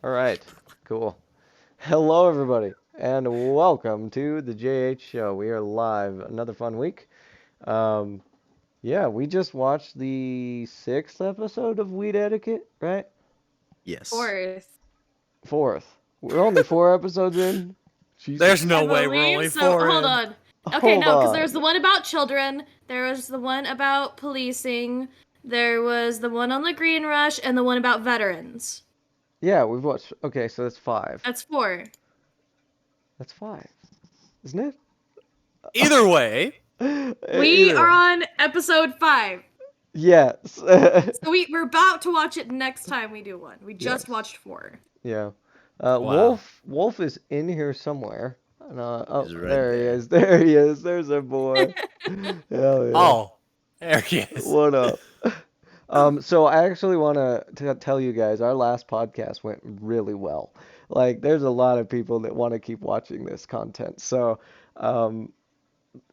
All right, cool. Hello, everybody, and welcome to the JH Show. We are live. Another fun week. Um, yeah, we just watched the sixth episode of Weed Etiquette, right? Yes. Fourth. Fourth. We're only four episodes in. There's Jesus. I no way we're believe only so. four Hold in. on. Okay, Hold no, because there's the on. one about children. There was the one about policing. There was the one on the Green Rush, and the one about veterans. Yeah, we've watched. Okay, so that's five. That's four. That's five, isn't it? Either way, We Either are way. on episode 5. Yes. So we're about to watch it next time we do one. We just Yes. watched 4. Yeah. wow. Wolf is in here somewhere. Oh, He's right there he there. is. There he is. There's our boy. Hell yeah. Oh, there he is. What up? So I actually want to tell you guys our last podcast went really well. Like, there's a lot of people that want to keep watching this content. So, um,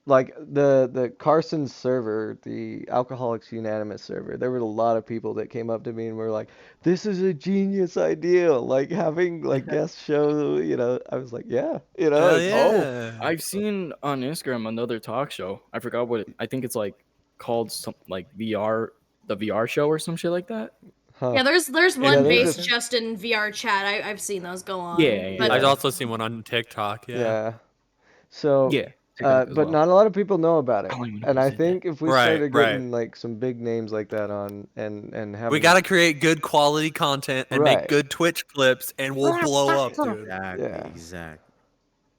like the Carson server, the Alcoholics Unanimous server, there were a lot of people that came up to me and were like, "This is a genius idea!" Like having like guest show. I was like, "Yeah, Hell it's yeah. I've seen on Instagram another talk show. I forgot what I think it's like called some like VR, the VR show or some shit like that. huh." Yeah, there's Yeah, one there's based a just in VR chat. I've seen those go on. Yeah, But I've Yeah. also seen one on TikTok. Yeah. yeah. So, yeah. TikTok as but well. not a lot of people know about I it, don't even know and who I said that. think if we Right, started right. getting like some big names like that on and having We gotta create good quality content and Right. make good Twitch clips, and we'll blow up, dude. Yeah. Exactly.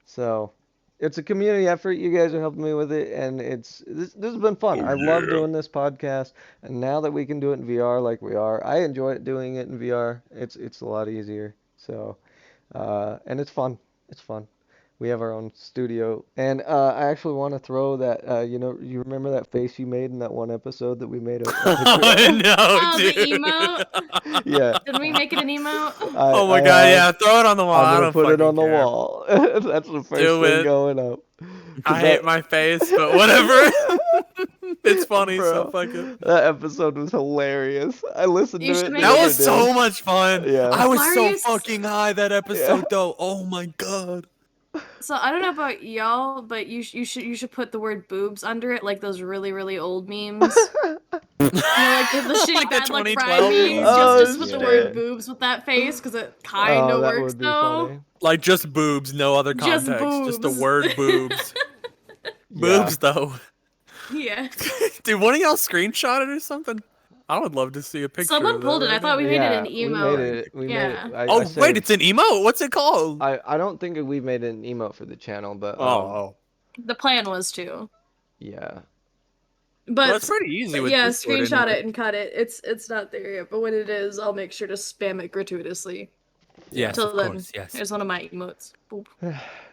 So it's a community effort. You guys are helping me with it, and this has been fun. I love doing this podcast, and now that we can do it in VR like we are, I enjoy doing it in VR. It's a lot easier. So, and it's fun. It's fun. We have our own studio, and I actually want to throw that. You remember that face you made in that one episode that we made a picture of? No, oh, dude. the emote. Yeah. Did we make it an emote? Oh my I god, have- yeah, throw it on the wall. I'm I gonna don't put it fucking on the care. wall. That's the first Do thing it. going up. 'Cause I hate my face, but whatever. It's funny, so Bro, fuck it. that episode was hilarious. I listened You to should it make the That other was day. so much fun. Yeah. I was Why are so you s- fucking high that episode though. Oh my god. So I don't know about y'all, but you should put the word boobs under it, like those really old memes. Like the shitty Like the bad luck 2012 Friday memes. memes? Oh, Just put the word shit. boobs with that face, because it Oh, kinda that works would be though. funny. Like just boobs, no other Just context. Just the boobs. word boobs. Yeah. Boobs though. Yeah. Dude, one of y'all screenshot it or something? I would love to see a picture. Someone of that pulled it. I right thought now. we made it an We emote. made it. We Yeah. made it. Oh I wait, saved- it's an emote. What's it called? I don't think we made an emote for the channel, but Oh, The plan was to. yeah. But well, it's pretty easy with yeah, Discord screenshot anyway. it and cut it. It's not there yet, but when it is, I'll make sure to spam it gratuitously. Yes, Till of then, course. Yes. here's one of my emotes. Boop.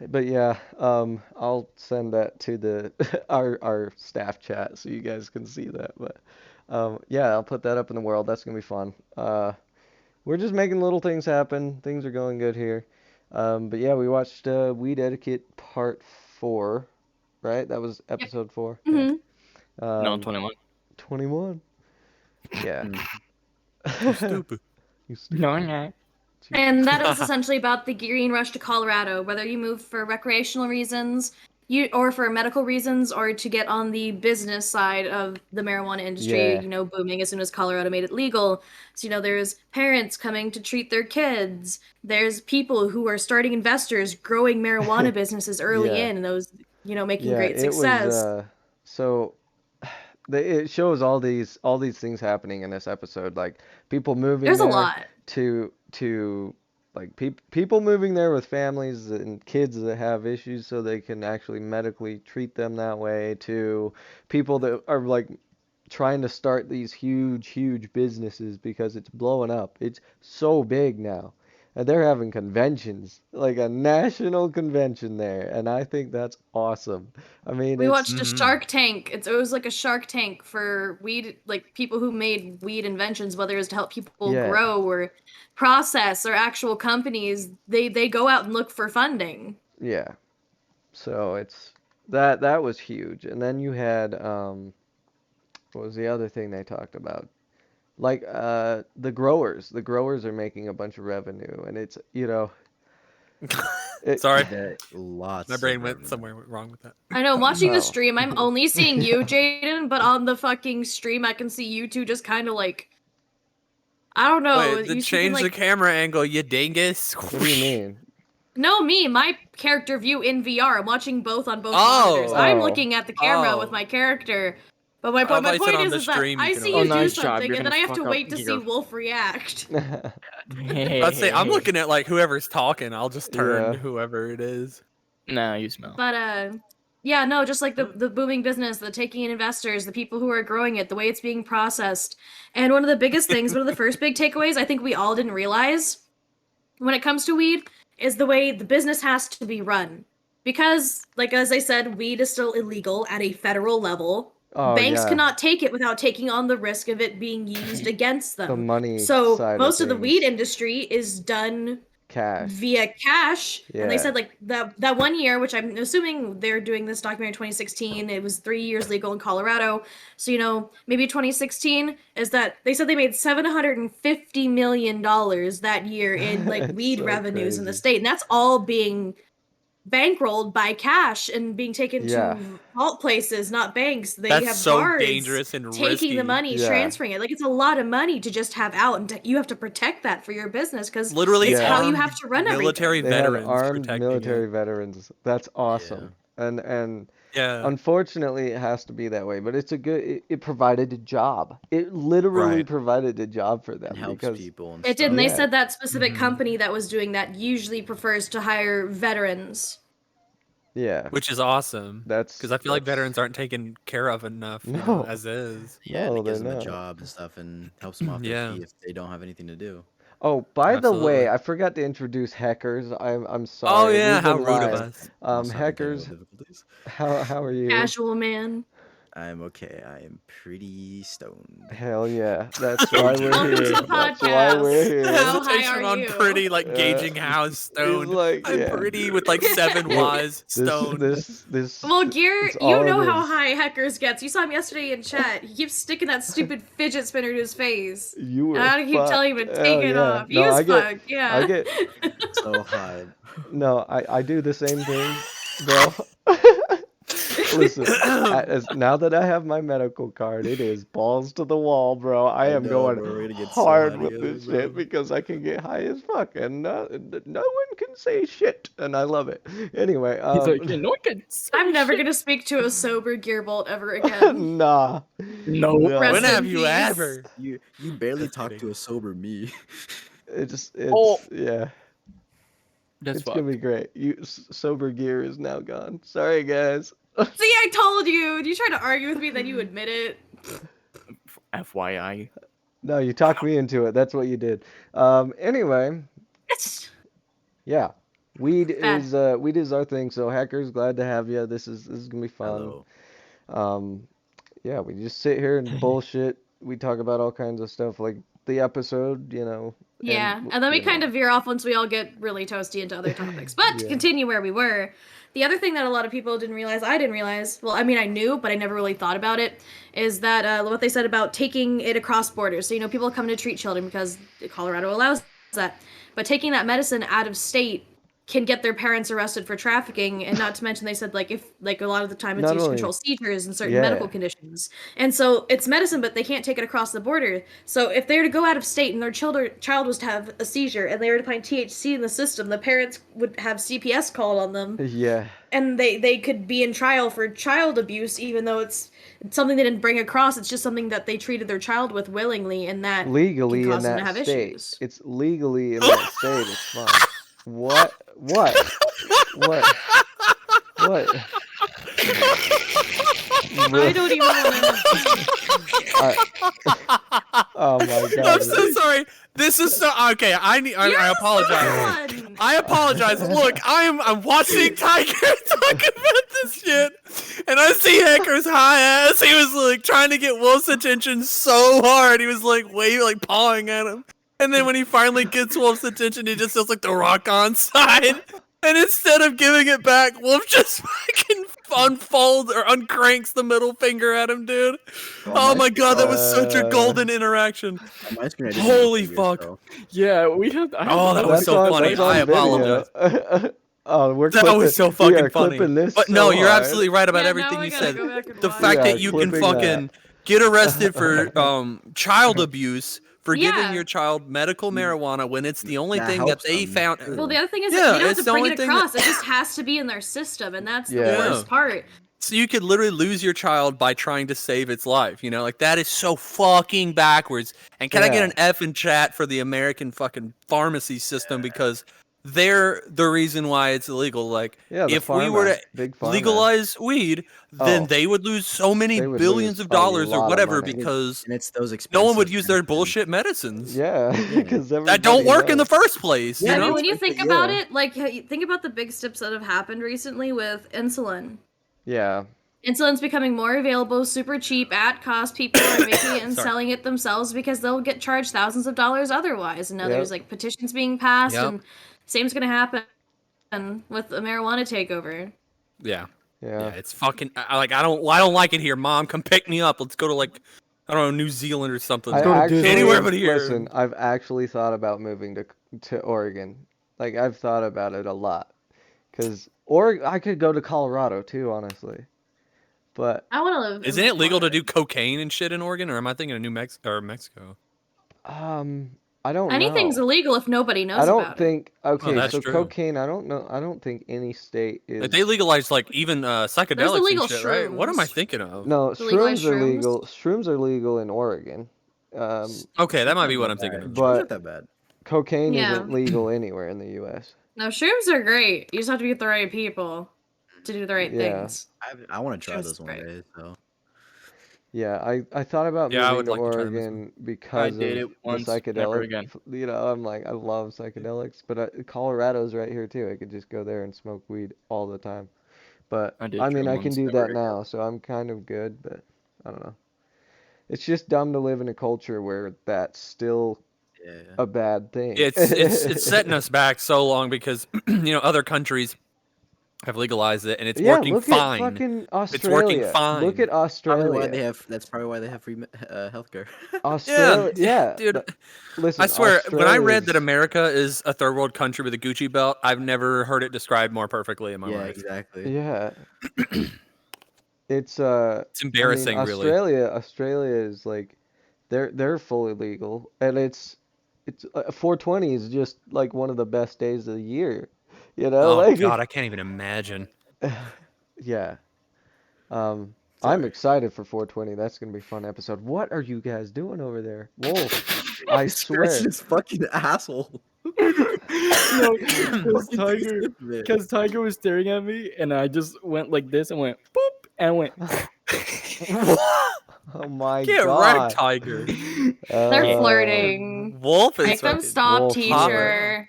But yeah, I'll send that to the our staff chat so you guys can see that. But yeah, I'll put that up in the world. That's gonna be fun. We're just making little things happen. Things are going good here. But yeah, we watched Weed Etiquette Part 4, right? That was episode 4. Mhm. No, Um, 21. 21. Yeah. You stupid. You stupid. No, I'm not. And that was essentially about the green rush to Colorado, whether you move for recreational reasons, or for medical reasons, or to get on the business side of the marijuana industry, Yeah. booming as soon as Colorado made it legal. So, there's parents coming to treat their kids. There's people who are starting investors, growing marijuana businesses early Yeah. in, and those, making Yeah, great it success. was so it shows all these things happening in this episode, like people moving There's a there lot. to like people moving there with families and kids that have issues so they can actually medically treat them that way, to people that are like trying to start these huge businesses because it's blowing up. It's so big now. And they're having conventions, like a national convention there, and I think that's awesome. I mean, We it's watched a Shark Tank. It was like a Shark Tank for weed, like people who made weed inventions, whether it's to help people Yeah. grow or process, or actual companies. They go out and look for funding. yeah. So it's that was huge. And then you had what was the other thing they talked about? Like the growers are making a bunch of revenue, and it's it, Sorry, That lots my of brain went revenue. somewhere wrong with that. I know, watching the Oh. stream, I'm only seeing you, Jaden, but on the fucking stream, I can see you two just kind of like, I don't know, Wait, to you two can change the like, camera angle, you dingus. What do you mean? no, my character view in VR. I'm watching both on both Oh. monitors. I'm Oh. looking at the camera with Oh. my character. But my I point, thought you said on the is that stream you I can see only you do nice job. something, You're and then gonna I have to fuck up wait to see here. Wolf react. I'd say I'm looking at like whoever's talking. I'll just turn Yeah. whoever it is. Nah, you smell. But yeah, no, just like the booming business, the taking in investors, the people who are growing it, the way it's being processed. And one of the biggest things, one of the first big takeaways I think we all didn't realize when it comes to weed is the way the business has to be run. Because, like as I said, weed is still illegal at a federal level. Oh Banks yeah, cannot take it without taking on the risk of it being used against the them. money So side most of the weed things. industry is done Cash. via cash. And they Yeah. said like that 1 year, which I'm assuming they're doing this documentary in 2016, it was 3 years legal in Colorado. So maybe 2016 is that they said they made $750 million that year in like It's weed so revenues in the crazy. state, and that's all being bankrolled by cash and being taken Yeah. to vault places, not banks. They That's have so guards dangerous and taking risky. the money, Yeah. transferring it. Like it's a lot of money to just have out, and you have to protect that for your business because Literally, it's how you armed have to run military everything. They had veterans armed protecting military it. veterans. That's awesome. And Yeah. unfortunately, it has to be that way. But it's a good. It provided a job. It literally Right. provided a job for them And helps because people and It did, and stuff. they Yeah. said that specific Mhm. company that was doing that usually prefers to hire veterans. yeah, Which is awesome. that's Because I feel like that's- veterans aren't taken care of enough, No. as is. Yeah, and No, it gives they're them a not. job and stuff and helps them off their Yeah. feet if they don't have anything to do. Oh, by the way, Absolutely. I forgot to introduce Heckers. I'm Oh sorry. yeah, We've how been rude of live. us. Also having technical Heckers, difficulties. how are you? Casual man. I'm okay. I am pretty stoned. Hell yeah. That's why we're Welcome to here. the That's why we're podcast. The here. How high hesitation are on you? pretty, like Yeah. gauging how It's stoned. like, I'm yeah. pretty with like 7 Look, Ys stoned. This. Well, Gear, It's you all know it how is. high Heckers gets. You saw him yesterday in chat. He keeps sticking that stupid fidget spinner to his face. You were And I keep telling him to fucked. take Hell it yeah. off. He No, was I get, fucked, yeah. I get, So high. no, I do the same thing, bro. Listen, now that I have my medical card, it is balls to the wall, bro. I am know, going bro, we're gonna get so hard high with together, this bro. shit because I can get high as fuck, and no one can say shit, and I love it. Anyway, He's like, yeah, no, I can I'm never gonna speak to a sober Gearbolt ever again. nah, No. nah. Rest When in have you peace. ever? You barely Just talk kidding. to a sober me. It's Oh. yeah. That's It's gonna be great. Sober gear is now gone. Sorry, guys. See, I told you. You try to argue with me, then you admit it. FYI. No, you talked me into it. That's what you did. Anyway, It's yeah. Weed Bad. is our thing. So hackers, glad to have you. This is gonna be fun. Hello. Yeah, we just sit here and bullshit. We talk about all kinds of stuff, like the episode, yeah, and then we kind of veer off once we all get really toasty into other topics. But to Yeah. continue where we were, the other thing that a lot of people didn't realize, I didn't realize, well, I mean, I knew, but I never really thought about it, is that what they said about taking it across borders. So, people come to treat children because Colorado allows that. But taking that medicine out of state can get their parents arrested for trafficking, and not to mention they said if a lot of the time it's Not used to only- control seizures and certain Yeah. medical conditions. And so it's medicine, but they can't take it across the border. So if they were to go out of state and their child was to have a seizure and they were to find THC in the system, the parents would have CPS called on them, Yeah. and they could be in trial for child abuse, even though it's something they didn't bring across. It's just something that they treated their child with willingly, and that Legally can in cause them to that have state. issues. It's legally in that state. It's fine. What? What? What? What? I don't even want to. Oh my god. I'm so sorry. This is so okay. I apologize. I apologize. Look, I'm watching Tiger talk about this shit, and I see Hecker's high ass. He was like trying to get Wolf's attention so hard. He was like pawing at him, and then when he finally gets Wolf's attention, he just feels like the rock on side. And instead of giving it back, Wolf just fucking unfolds or uncranks the middle finger at him, dude. Oh my god, that was such a golden interaction. On my screen, I did middle Holy finger, fuck. so- Yeah, we have. Oh, that was That's so on, funny. that's I on video. apologize. Oh, we're That clipping. was so We fucking are funny. clipping this. But so no, you're hard. absolutely right about Yeah, everything now I you gotta said. go back and The watch fact Yeah, that you can clipping fucking get arrested for child abuse for giving Yeah. your child medical marijuana when it's the only That thing that helps they them, found. too. Well, the other thing is Yeah, that they don't it's have the to bring only it thing that- across. It just has to be in their system, and that's the Yeah. worst part. So you could literally lose your child by trying to save its life. You know, like that is so fucking backwards. And can I get Yeah. an F in chat for the American fucking pharmacy system because they're the reason why it's illegal. Like Yeah, the if we were pharma, to big pharma. legalize weed, then Oh. they would lose so many They would billions lose of a dollars or lot of whatever money. because And it's those no one would expensive use their medicines. bullshit medicines. Yeah, because That don't work in the first place. Yeah, You I know? mean, when you like think that, about yeah. it, like you think about the big steps that have happened recently with insulin. Yeah, Insulin's becoming more available, super cheap, at cost. People are making it and selling it themselves because they'll get charged thousands of dollars otherwise. And now Yep. there's like petitions being passed, Yep. and same's gonna happen with the marijuana takeover. Yeah. yeah. It's fucking I don't like it here, Mom. Come pick me up. Let's go to like I don't know, New Zealand or something. I go to actually, Disney. Anywhere but here. Listen, I've actually thought about moving to Oregon. Like I've thought about it a lot, because I could go to Colorado too, honestly. But I want to live. Isn't it legal to do cocaine and shit in Oregon, or am I thinking of New Mexico or Mexico? I don't Anything's know. illegal if nobody knows I don't about it. think. Okay, that's so true. cocaine. I don't know. I don't think any state is. Like they legalized like even psychedelics illegal and shit, right? What am I shrooms. thinking of? No, The legalized shrooms are shrooms? legal. Shrooms are legal in Oregon. Okay, that might be what I'm thinking of. But- Not that bad. Cocaine Yeah. isn't legal anywhere in the U.S. No, shrooms are great. You just have to be with the right people to do the right Yeah. things. I want to try Just this one right. day. So Yeah, I thought about Yeah, I moving would to like to try them as well. Oregon because did of it once, the never psychedelic. again. You know, I'm like, I love psychedelics, but Colorado's right here too. I could just go there and smoke weed all the time. But I did I mean, try I can once, do never that again. now, so I'm kind of good. But I don't know. It's just dumb to live in a culture where that's still yeah. a bad thing. It's setting us back so long because other countries have legalized it and it's Yeah, working look fine. at fucking Australia. It's working fine. Look at Australia. That's probably why they have free healthcare. Australia, yeah, dude. listen, I swear, when I read that Australia's- America is a third world country with a Gucci belt, I've never heard it described more perfectly in my Yeah, life. exactly. Yeah. It's It's embarrassing, I mean, really. Australia is like they're fully legal, and it's 420 is just like one of the best days of the year. You know, Oh like God, I can't even imagine. yeah. I'm excited for 420. That's gonna be a fun episode. What are you guys doing over there? Wolf, I swear. Scratching his fucking asshole. No, Fucking Tiger, twisted it. because Tiger was staring at me, and I just went like this and went boop, and went. Oh my Get God. wrecked, Tiger. They're flirting. Wolf is Make them fucking- stop, Wolf, teacher.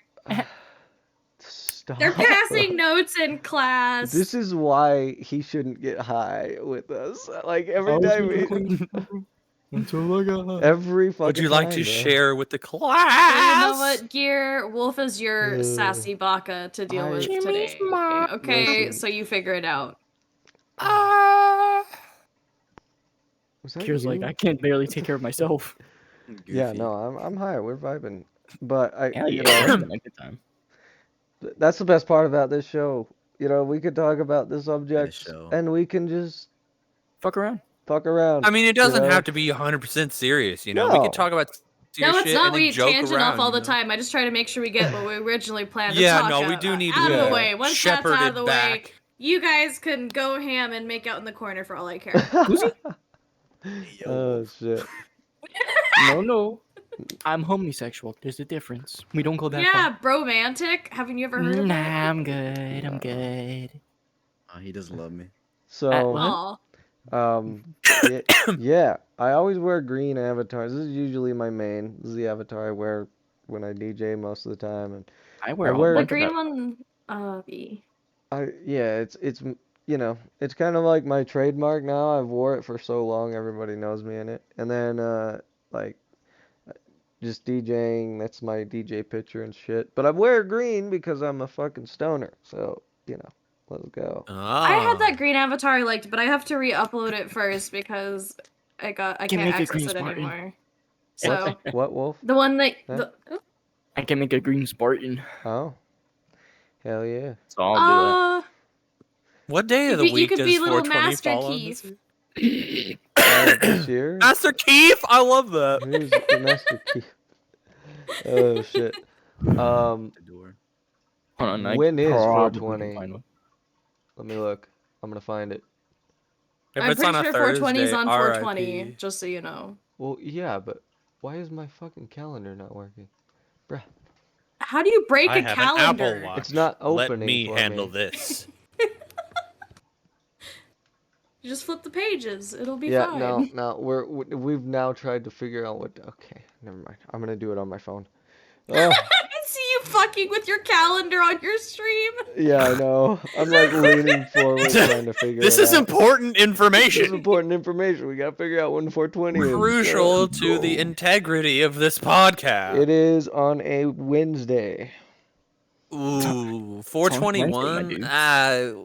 Stop. They're passing notes in class. This is why he shouldn't get high with us. Like every time Until I got high. every fucking Would you like time, to bro. share with the So class? you know what, Gear? Wolf is your sassy baka to deal with today. Okay, Listen. so you figure it out. Was that Kira's like, you? I can't barely take care of myself. Yeah, Goofy. no, I'm high. We're vibing. But Hell you yeah, know, I'm having a good time. that's the best part about this show. You know, we could talk about the subjects show. and we can just Fuck around. fuck around. I mean, it doesn't know? have to be 100% serious, you know? We No. can talk about serious No, it's shit not. and then We joke tangent around, off all you the know? time. I just try to make sure we get what we originally planned to Yeah, talk no, we out- do need out to of the be way. Once that's out of shepherded the way, back. you guys can go ham and make out in the corner for all I care. Oh shit. No. I'm homosexual. There's a difference. We don't go that Yeah, bromantic. Haven't you ever far. heard of Nah, that? I'm good. I'm good. Oh, he doesn't love me. So what? Aw. yeah, I always wear green avatars. This is usually my main. This is the avatar I wear when I DJ most of the time, and I wear I a wear- The bunch of green that. one, it's it's kind of like my trademark now. I've wore it for so long, everybody knows me in it. And then like just DJing, that's my DJ picture and shit. But I wear green because I'm a fucking stoner. So, you know. Let's go. I had Ah. that green avatar I liked, but I have to re-upload it first because I can't make a access green it Spartan. anymore. So What, Wolf? the one that Huh? I can make a green Spartan, Oh, hell yeah. so I'll do that. What day of the you week could does be little 420 Master fall on this Keith. year? This year? Master Keith, I love that. Who's the Master Key? Oh shit. Um, The door. Hold on, I when is probably can 420? find one. Let me look. I'm gonna find it. If I'm it's pretty on a sure 420 is Thursday, on 420, RIP. just so you know. Well, yeah, but why is my fucking calendar not working? Bruh, How do you break I a have an Apple calendar? Watch. it's not Let opening me for handle me. this. You just flip the pages. It'll be Yeah, fine. no, we've now tried to figure out what. Okay, never mind. I'm gonna do it on my phone. I can see you fucking with your calendar on your stream. Yeah, I know. I'm like leaning forward trying to figure This it is out. important This is information. important information. We gotta figure out when 420 is. Crucial to the integrity of this podcast. It is on a Wednesday. Ooh, It's on Wednesday, my 421?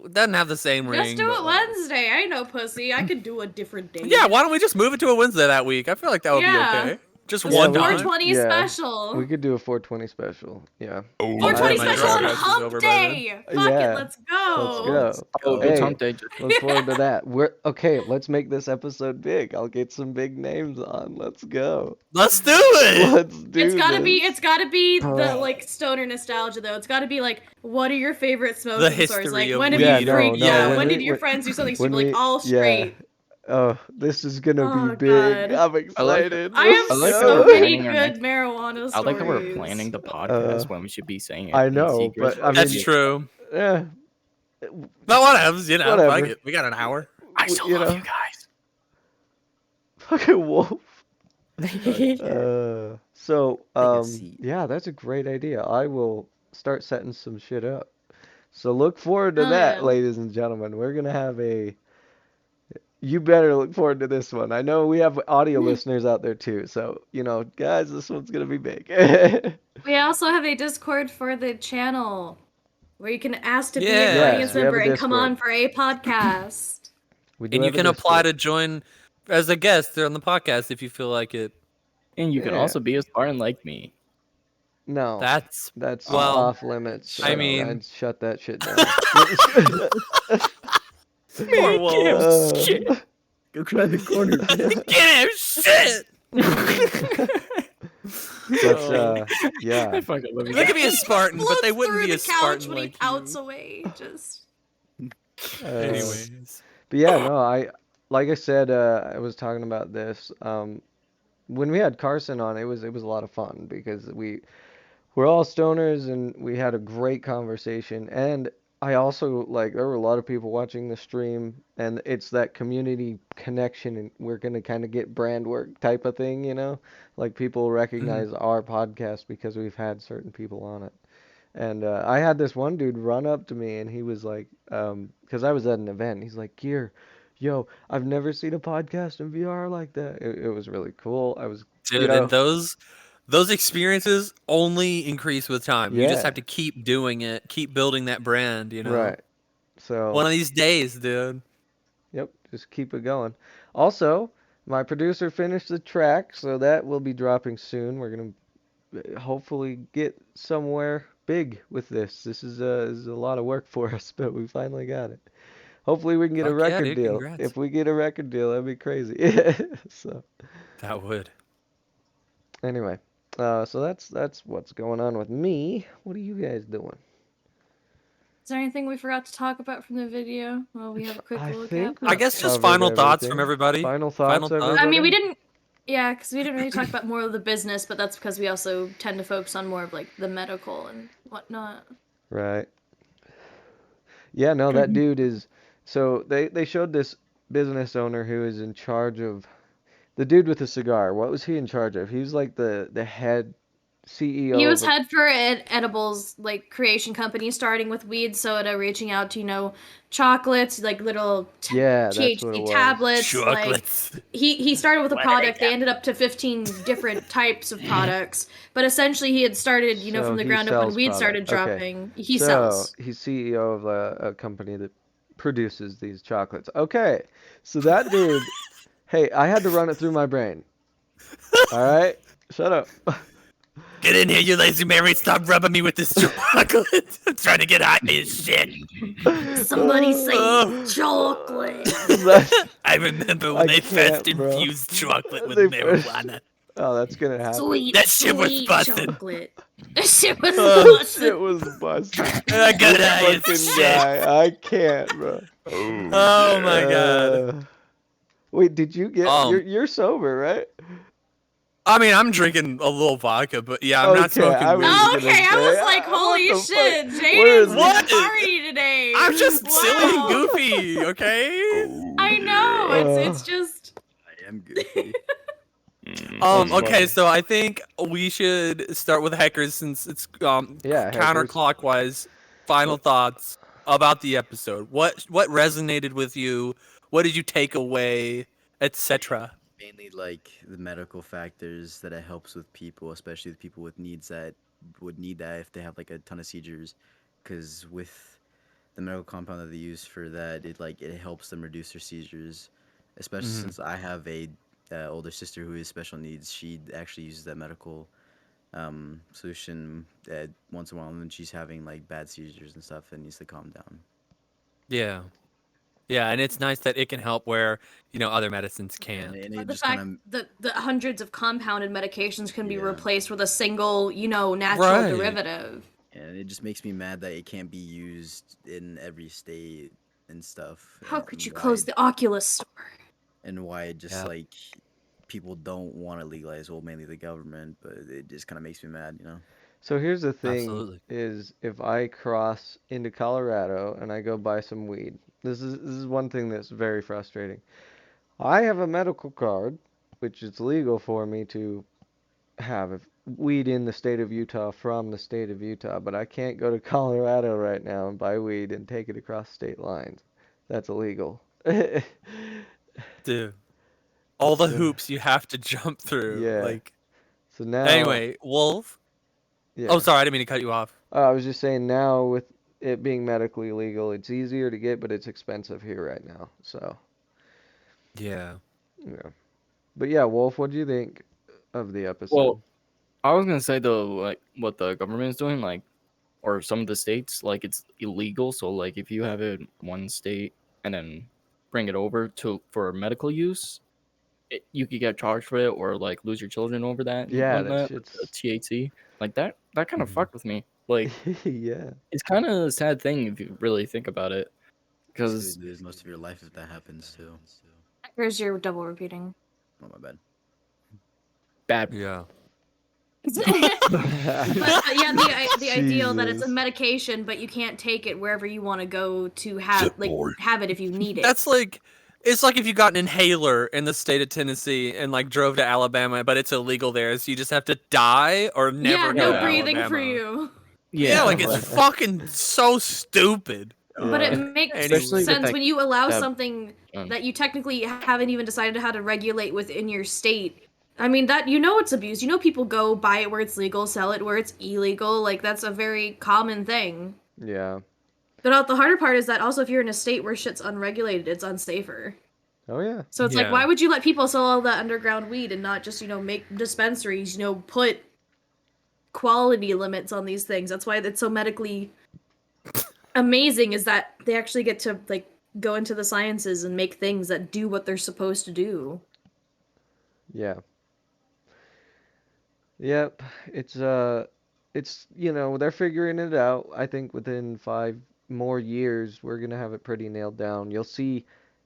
dude. Doesn't have the same ring. Just do but it Wednesday. I know, pussy. I could do a different day. Yeah, why don't we just move it to a Wednesday that week? I feel like that would Yeah. be okay. Just Just one we time. could- 420 yeah. special. We could do a 420 special. Yeah. 420 my special on drug test is over Hump by Day. Fuck Yeah. it, let's go. Let's go. Oh, Hey, it's hump day. look forward to that. Okay. Let's make this episode big. I'll get some big names on. Let's go. Let's do it! Let's do It's gotta be this. the like stoner nostalgia though. It's gotta be like, what are your favorite smoking history stories? Like of when have Yeah, you no, freaked no, out? when When we- did your when- friends do something when stupid? Like we- all straight. Oh, this is gonna be Oh, big. God. I'm excited. I have I like so how we're many planning our good next- marijuana stories. I like how we're planning the podcast when we should be saying it. I in know, secret. but I That's mean, true. Yeah. But whatever, you know, Whatever. fuck it. We got an hour. I still you love know. you guys. Fucking wolf. Yeah. So, a seat. yeah, that's a great idea. I will start setting some shit up. So look forward to Oh, that, yeah. ladies and gentlemen. We're gonna have you better look forward to this one. I know we have audio listeners out there too, so guys, this one's gonna be big. We also have a Discord for the channel where you can ask to be Yeah. an Yes, audience we have a member and come on Discord. for a podcast. We do And you have a can apply to Discord. join as a guest on the podcast if you feel like it. And you can Yeah. also be a Spartan like me. No, That's that's well, off limits. I mean- I'd shut that shit down. poor wolf. Uh, Go cry in the corner. Can't have shit. But yeah. I fucking love you They guys. could be a Spartan, but they Floats wouldn't through be a the couch Spartan when he like pouts you. away. Just Anyways. But yeah, no, like I said, I was talking about this. When we had Carson on, it was a lot of fun because we're all stoners and we had a great conversation. And I also there were a lot of people watching the stream, and it's that community connection, and we're gonna kind of get brand work type of thing, like people recognize our podcast because we've had certain people on it. And I had this one dude run up to me, and he was like, because I was at an event, he's like, "Gear, yo, I've never seen a podcast in VR like that." It was really cool. I was, Dude, and those experiences only increase with time. You just Yeah. have to keep doing it, keep building that brand, right. So, One of these days, dude. yep, just keep it going. Also, my producer finished the track, so that will be dropping soon. We're gonna hopefully get somewhere big with this. This is a lot of work for us, but we finally got it. Hopefully we can get a Fuck yeah, record dude, deal. congrats. If we get a record deal, that'd be crazy. So That would. anyway, so that's what's going on with me. What are you guys doing? is there anything we forgot to talk about from the video? Well, we have a quick I look think at. I guess just covered final thoughts everything. from everybody. Final thoughts, everybody? I mean, we didn't. Yeah, because we didn't really talk about more of the business, but that's because we also tend to focus on more of like the medical and whatnot. Right. Yeah, no, that dude is. So they showed this business owner who is in charge of the dude with the cigar. What was he in charge of? He was like the head CEO He was of a, head for an edibles like creation company, starting with weed soda, reaching out to chocolates, like little yeah, that's what it THC was. tablets. Like Chocolates. he started with a product. They ended up to 15 different types of products. But essentially, he had started So from the he ground up when sells weed product. started Okay. dropping. He So sells. he's CEO of a company that produces these chocolates. Okay. So that dude, hey, I had to run it through my brain. All right? Shut up. Get in here, you lazy Mary. Stop rubbing me with this chocolate. I'm trying to get high as shit. Somebody say Oh. chocolate. That's, I remember when I they first can't, bro. infused chocolate with They first. marijuana. Oh, that's gonna happen. Sweet, That shit was sweet busted. chocolate. That shit was Oh, Shit busted. was busted. I got This high as fucking shit. guy. I can't, bro. Oh my god. Wait, did you get? Um, You're sober, right? I mean, I'm drinking a little vodka, but yeah, I'm not Okay, I smoking was weed. gonna Okay, I say, was like, what holy the shit, fuck? Where is Jaden's he? been What? party today. I'm just silly and Wow. goofy, okay? I know. It's just I am goofy. That's Okay, funny. so I think we should start with hackers since it's Yeah, hackers. counterclockwise. Final thoughts about the episode. What resonated with you? What did you take away, etc. Mainly like the medical factors that it helps with people, especially with people with needs that would need that if they have like a ton of seizures, because with the medical compound that they use for that, it helps them reduce their seizures. Especially Mhm. since I have a older sister who has special needs, she actually uses that medical solution once in a while when she's having like bad seizures and stuff and needs to calm down. Yeah. Yeah, and it's nice that it can help where, other medicines And, can't. and but it the just kind fact of that the hundreds of compounded medications can be yeah. replaced with a single, natural Right. derivative. And it just makes me mad that it can't be used in every state and stuff. How could you And close the Oculus store? why just Yeah. like people don't want to legalize, well, mainly the government, but it just kind of makes me mad. So here's the thing: Absolutely. is if I cross into Colorado and I go buy some weed, this is one thing that's very frustrating. I have a medical card, which is legal for me to have weed in the state of Utah from the state of Utah, but I can't go to Colorado right now and buy weed and take it across state lines. That's illegal. Dude, all the So, hoops you have to jump through. yeah. Like, So now, anyway, Wolf. Oh, yeah. sorry, I didn't mean to cut you off. I was just saying now with it being medically legal, it's easier to get, but it's expensive here right now. So, Yeah. yeah. But yeah, Wolf, what do you think of the episode? Well, I was gonna say though, like what the government is doing, like, or some of the states, like it's illegal. So like if you have it in one state and then bring it over to for medical use, you could get charged for it or like lose your children over that and Yeah, that whatnot. With the shit's THC, like that kind of fucked with me. Like yeah. it's kind of a sad thing if you really think about it, Basically, because lose most of your life if that happens too. Where's your double repeating? Oh my bad. bad. Yeah. But yeah, the ideal that it's a Jesus. medication, but you can't take it wherever you want to go to have it if you need it. It's like if you got an inhaler in the state of Tennessee and like drove to Alabama, but it's illegal there, so you just have to die or never yeah, go no to breathing Alabama. for you. Yeah, like it's right. fucking so stupid. But it Yeah. makes Especially with sense that- when you allow that- something that you technically haven't even decided how to regulate within your state. I mean, that it's abused. People go buy it where it's legal, sell it where it's illegal. Like, that's a very common thing. Yeah. But the harder part is that also if you're in a state where shit's unregulated, it's unsafer. Oh yeah. So it's like, Yeah. why would you let people sell all that underground weed and not just, make dispensaries, put quality limits on these things? That's why it's so medically amazing is that they actually get to, like, go into the sciences and make things that do what they're supposed to do. Yeah. Yep. It's they're figuring it out. I think within 5 more years we're gonna have it pretty nailed down. You'll see.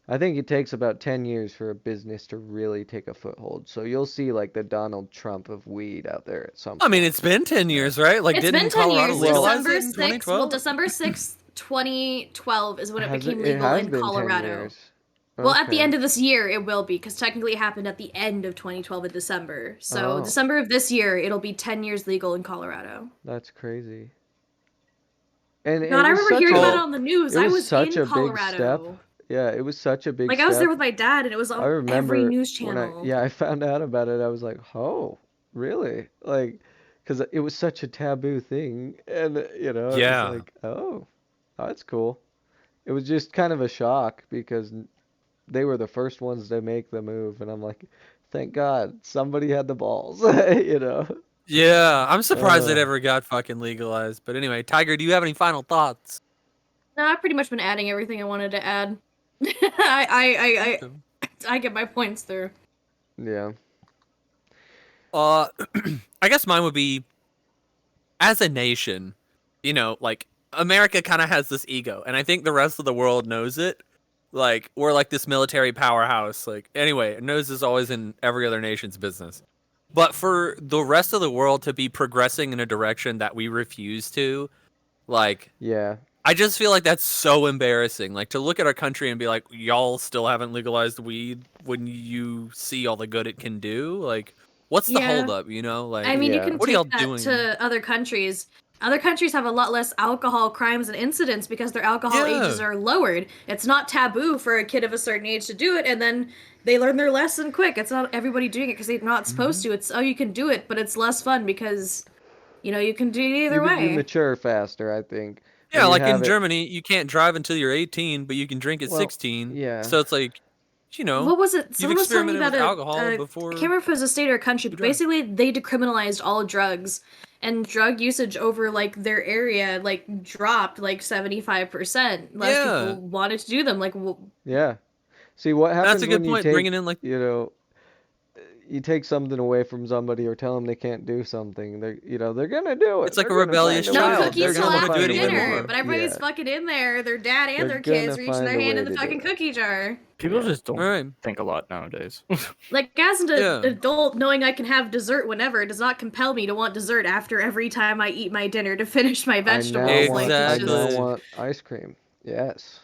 I think it takes about 10 years for a business to really take a foothold. So you'll see like the Donald Trump of weed out there at some I mean, point. it's been 10 years, right? Like, It's didn't been 10 Colorado years. legalize December it in 6th. 2012? Well, December 6th, 2012 is when it Has became it legal has in been 10 Colorado. years. Well, at the Okay. end of this year, it will be, because technically it happened at the end of 2012 in December. So Oh, December of this year, it'll be 10 years legal in Colorado. that's crazy. And God, it I was remember such hearing about a it on the news. it I was was such in a big step. Colorado. Yeah, it was such a big Like, I was there step. with my dad, and it was I on every remember news when channel. I found out about it, I was like, "Oh, really?" Like, because it was such a taboo thing, and it was Yeah. like, "Oh, that's cool." It was just kind of a shock because they were the first ones to make the move, and I'm like, "Thank God somebody had the balls," you know. Yeah, I'm surprised it Uh, ever got fucking legalized. But anyway, Tiger, do you have any final thoughts? No, I've pretty much been adding everything I wanted to add. I, Okay. I get my points through. yeah, Uh, I guess mine would be, as a nation, like America kind of has this ego, and I think the rest of the world knows it. Like we're like this military powerhouse. Like anyway, it knows is always in every other nation's business. But for the rest of the world to be progressing in a direction that we refuse to, like yeah. I just feel like that's so embarrassing. Like to look at our country and be like, y'all still haven't legalized weed when you see all the good it can do. Like, what's the Yeah. holdup? I Like, mean, you Yeah. can what are y'all take that doing? to other countries. Other countries have a lot less alcohol crimes and incidents because their alcohol ages Yeah. are lowered. It's not taboo for a kid of a certain age to do it, and then they learn their lesson quick. It's not everybody doing it because they're not supposed Hmm. to. It's, oh, you can do it, but it's less fun because, you can do it either You way. mature faster, I think, Yeah, when you like have in it. Germany, you can't drive until you're 18, but you can drink at Well, 16. yeah. So it's like, you know, What was it? you've Someone was telling me experimented about with a, alcohol I before can't remember if it was a state or a country, you but drive. basically they decriminalized all drugs, and drug usage over like their area like dropped like 75%. Less Yeah, people wanted to do them. Like, Yeah. See, what that's a happens when good you point. Bringing take, in like, you take something away from somebody or tell them they can't do something. They're gonna do it. it's like They're a gonna find rebellious a no way. child. They're cookies They're till gonna gonna want to do after it find a even way dinner, to, more. but everybody's yeah. fucking in there. Their dad and They're their kids gonna reaching find their a hand way in the to do fucking it. cookie jar. People Yeah. just All don't right. think a lot nowadays. Like, as an Yeah. adult, knowing I can have dessert whenever does not compel me to want dessert after every time I eat my dinner to finish my vegetables. Like, it's I now just. Exactly. want ice cream. Yes.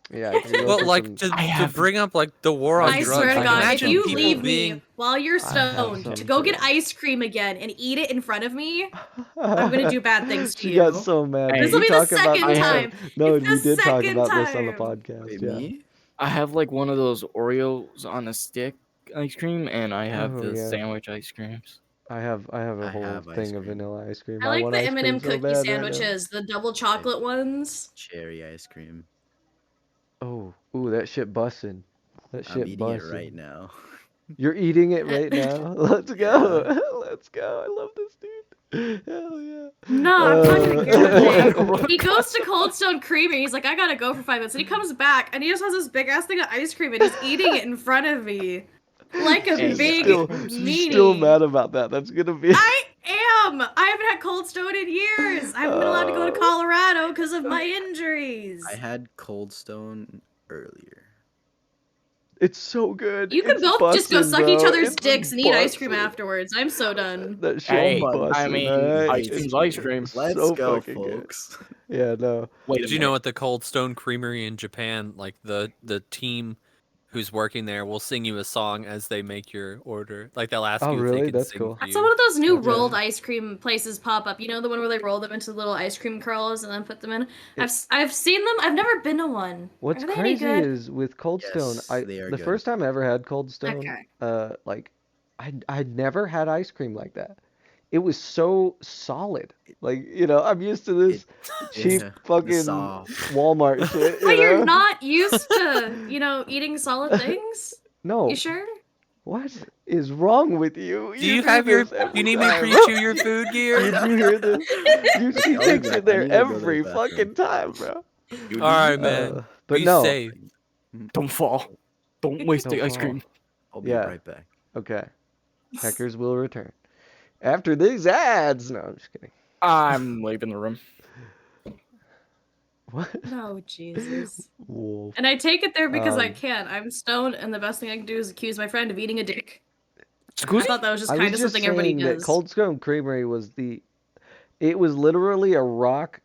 Yeah, I can go But for like some I to have bring up like the war on ice I cream. swear drugs, to I like God, have if imagine some you people leave too. me being while you're I have stoned to some go get too. ice cream again and eat it in front of me, I'm gonna do bad things to She got you. so mad. Did This will we hey, be the talk about second I this have on? time. No, It's we the did talk second about this on the time. podcast. Wait, Yeah. me? I have like one of those Oreos on a stick ice cream, and I have Oh the yeah. sandwich ice creams. I have a I whole have ice thing of cream. vanilla ice cream. I I like want the ice cream M&M so cookie bad right now. sandwiches, the double I have chocolate ones. cherry ice cream. Oh, ooh, that shit bussin'. That I'm shit eating it right bussin'. now. You're eating it right now. Let's Yeah. go. Let's go. I love this dude. Hell yeah. No, I'm talking to Guerre. What? He goes to Cold Stone Creamery. He's like, I gotta go for 5 minutes. And he comes back and he just has this big ass thing of ice cream and he's eating it in front of me. Like a Hey, She's big ice still cream's she's still meanie. mad about that. That's gonna be. I am! I haven't had Cold Stone in years. I haven't been allowed to go to Oh. Colorado because of my I injuries. had Cold Stone earlier. It's so good. You can It's both just go bussin', suck each bro. other's It's dicks and eat ice cream bussin'. afterwards. I'm so done. That Oh shit's Hey, my I bussin', mean, alright? ice days. cream's ice cream. It's Let's so go, fucking good. folks. Yeah, no. Wait a Did you know minute. at the Cold Stone Creamery in Japan, like the team who's working there will sing you a song as they make your order. Like they'll ask Oh, you if they really? can That's sing cool. for Some you. of those new Okay. rolled ice cream places pop up. You know, the one where they roll them into little ice cream curls and then put them in. I've seen them. I've never been to one. What's Are they any crazy good? is with Cold Stone, Yes, they are the good. first time I ever had Cold Stone, Okay. like I'd never had ice cream like that. It was so solid. Like, I'm used to It, this cheap yeah, the fucking soft. Walmart shit, But you're not used to, eating solid things? You No, sure? what is wrong with you? Do You you do have your? this Do you every need me to time. pre-chew your food gear? Did you hear this? Okay, She I'll be takes back. it I there need to go to the every bathroom. fucking time, bro. You All right, do? man. But Be no, safe. Don't fall. Don't waste don't the ice fall. cream. I'll be Yeah, right back. okay. Hackers will return. After these ads. No, I'm just kidding. I'm leaving the room. What? No, Jesus. Wolf. And I take it there because I Um, can. I'm stoned, and the best thing I can do is accuse my friend of eating a dick. I Excuse me? thought that was just I kind was of just something everybody saying that does. Cold Stone Creamery was it was literally a rock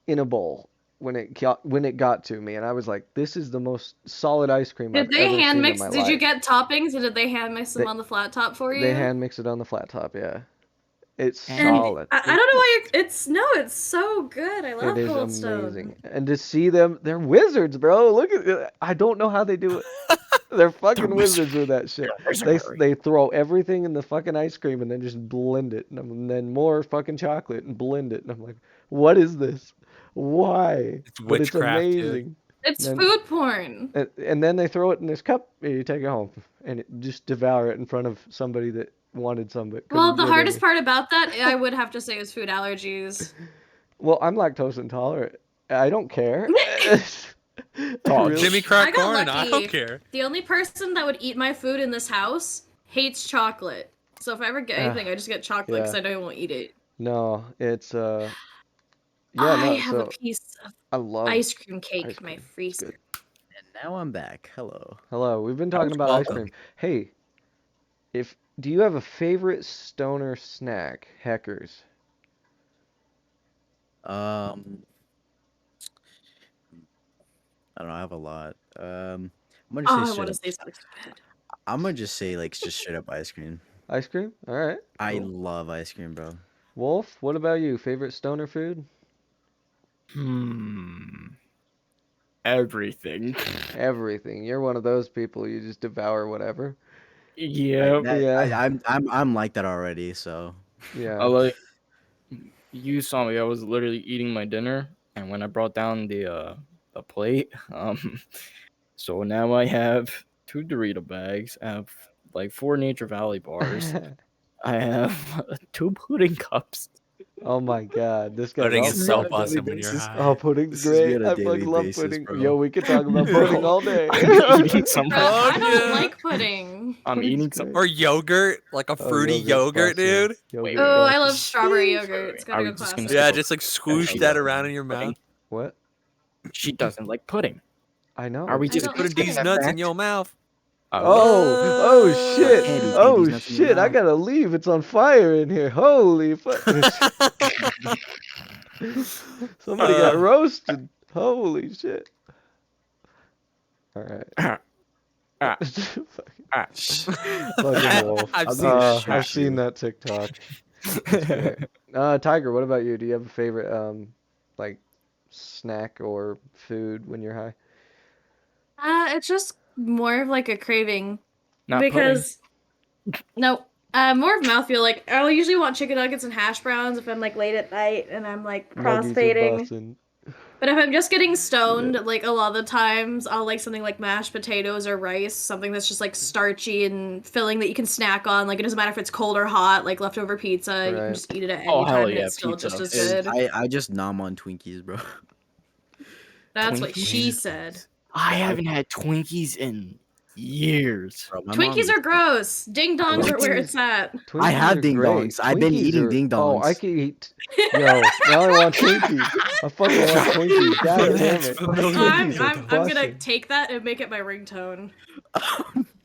in a bowl. when it got to me, and I was like, this is the most solid ice cream I've Did they ever hand seen in mix? my Did you life. get toppings, or did they hand mix them They on the flat top for you? they hand mix it on the flat top, yeah. It's And And solid. I don't know why it's so good. I It love is Cold Stone. amazing. And to see them, they're wizards, bro. Look at I don't know how they do it. They're fucking wizards with that shit. They throw everything in the fucking ice cream and then just blend it, and then more fucking chocolate and blend it. And I'm like, what is this? Why? It's But it's witchcraft, dude. amazing. It's And food porn. and then they throw it in this cup and you take it home and just devour it in front of somebody that wanted some but Well, couldn't the get hardest any. part about that, I would have to say, is food allergies. Well, I'm lactose intolerant. I don't care. Oh, Really? Jimmy crack I got corn, I don't lucky. care. The only person that would eat my food in this house hates chocolate. So if I ever get anything, I just get chocolate because yeah. I know I won't eat it. No, it's yeah, I no, have a so piece of I love ice cream cake ice in my cream. It's freezer. good. And now I'm back. Hello. Hello, we've been talking about ice welcome. cream. Hey, if do you have a favorite stoner snack, Heckers? Um, I don't know. I have a lot. I'm gonna Oh, say I straight want to up. say something stupid. I'm gonna just say like just straight up ice cream. Ice cream? All right. I Cool. love ice cream, bro. Wolf, what about you? Favorite stoner food? Everything. Everything. You're one of those people, you just devour whatever. Yep. Yeah. I'm like that already. So I Yeah. like you saw me. I was literally eating my dinner, and when I brought down the plate, so now I have 2 Dorito bags. I have like 4 Nature Valley bars. I have 2 pudding cups. Oh my God, this guy's Pudding all is so on a fucked up. daily busted when you're basis. high. Oh, pudding's This is me great. on a I daily fucking love basis, pudding. bro. Yo, we could talk about Bro, pudding all day. I'm eating some. Bro, Fuck I don't yeah. like pudding. I'm Pudding's eating some. great. Or yogurt, like a Oh, fruity yogurt, bussin'. dude. Wait, Yogurt Oh, I bussin'. love strawberry yogurt. It's gotta Are go we just gonna classic. Yeah, skip just like over? swoosh she that doesn't around like in your Pudding? mouth. What? She doesn't like pudding. I know. Are we I just don't Putting like skip these pudding. that nuts in fact? your mouth. Oh shit. Candy, Whoa. Oh candy's nuts in your shit. I mouth. gotta leave. It's on fire in here. Holy fuck. Somebody got roasted. Holy shit. All right. Ah, ah. Fucking wolf. I've seen that. I've seen that TikTok. That's great. Tiger, what about you? Do you have a favorite like snack or food when you're high? It's just more of like a craving. Not Because no, more of mouthfeel. Like I'll usually want chicken nuggets and hash browns if I'm like late at night and I'm like Nuggies are crossfading. bussin'. But if I'm just getting stoned, like a lot of the times I'll like something like mashed potatoes or rice, something that's just like starchy and filling that you can snack on. Like it doesn't matter if it's cold or hot, like leftover pizza, you can Right. just eat it at Oh, any hell time and yeah, it's still just pizza. as good. I just nom on Twinkies, bro. That's what Twinkies? she said. I haven't had Twinkies in years. Bro, my mom Twinkies used are to- gross. Ding dongs are where Twinkies- it's at. Twinkies I have are ding great. dongs. I've been Twinkies eating are- ding Oh, I dongs. can eat. Yo, now I want Twinkies. I fucking want Twinkies. God damn it. I'm gonna bussin'. take that and make it my ringtone.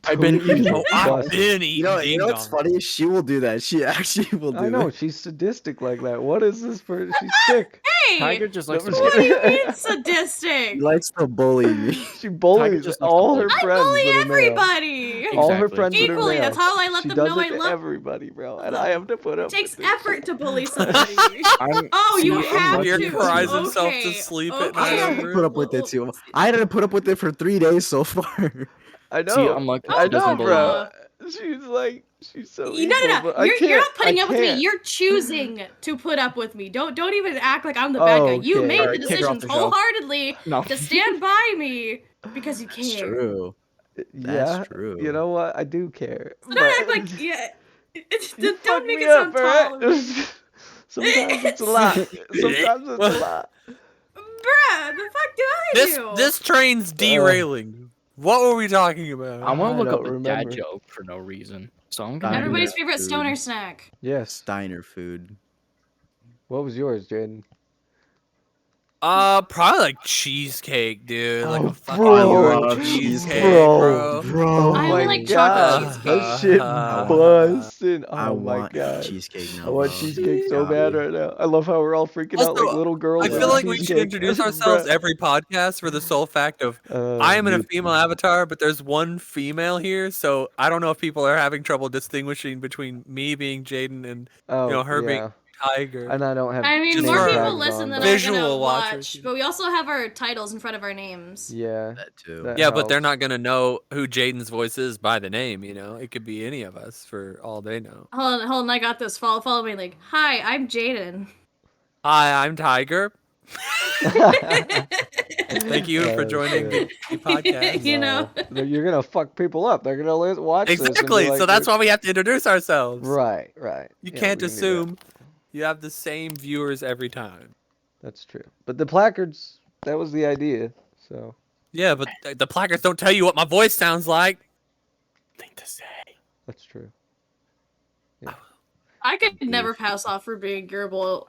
I've been Twinkies eating. are Oh, I've bussin'. been eating You know what's ding funny? She will do that. She actually will do I know, that. she's sadistic like that. What is this for? She's sick. Hey, Tiger just likes No, to I'm what just do you kidding. mean sadistic? She likes to bully me. She bullies just likes to all bully. her I friends bully that are male. everybody. All her Exactly. friends that are Equally, male. that's how I let She them does know it I to love. everybody, bro, and I have to put It up takes with this effort shit. to bully somebody. I'm, Oh, you see, I'm have lucky Beer to. cries too. himself to Okay, sleep at okay. I night have over to it. put up with it too. I had to put up with it for 3 days so far. I See, know, I'm lucky I she doesn't know, bully bro. me. She's so No, evil, no, but no. You're can't. not putting I up with me. can't. You're choosing to put up with me. Don't even act like I'm the bad guy. You Okay. made the Alright, kick her off decisions the show. wholeheartedly No. to stand by me because you That's care. true. Yeah, true. you know what? I do care. So don't act like yeah. You Don't fuck make me it up, sound alright? tolerant. Sometimes it's a lot. Sometimes it's a lot. Bruh, the fuck do I do? This train's derailing. What were we talking I about? want I to look up don't a remember. dad joke for no reason. So I'm gonna. Everybody's Steiner favorite food. stoner snack. Yes. Steiner food. What was yours, Jaden? Probably like cheesecake, dude. Like Oh, a fucking bro, New York love cheesecake, bro, bro. oh I my like chocolate god, that cheesecake. shit I want busting. I Oh my want god, cheesecake I now, want bro. cheesecake so Got bad me. right now. I love how we're all freaking out like Also, little girls I feel over like we should cheesecake. introduce ourselves Bruh. every podcast for the sole fact of I am in a You, female avatar, but there's one female here, so I don't know if people are having trouble distinguishing between me being Jaden and oh her being yeah, Tiger. and I don't have I mean, Just more name for people tags listen on, than but are visual gonna watchers, watch, you know. but we also have our titles in front of our names. yeah, That too. that Yeah, but they're helps. not gonna know who Jaden's voice is by the name. It could be any of us for all they know. Hold on, I got this. Follow me. Like, hi, I'm Jaden. Hi, I'm Tiger. Thank you for Oh, joining shit. the podcast. You know? You're gonna fuck people up. They're gonna watch this and be Exactly. like, So that's why we have to introduce ourselves. right. You Yeah, can't we can do that. assume you have the same viewers every time. That's true. But the placards, that was the idea. So Yeah, but the placards don't tell you what my voice sounds like. Thing to say. that's true. I could never pass off for being Gerbil.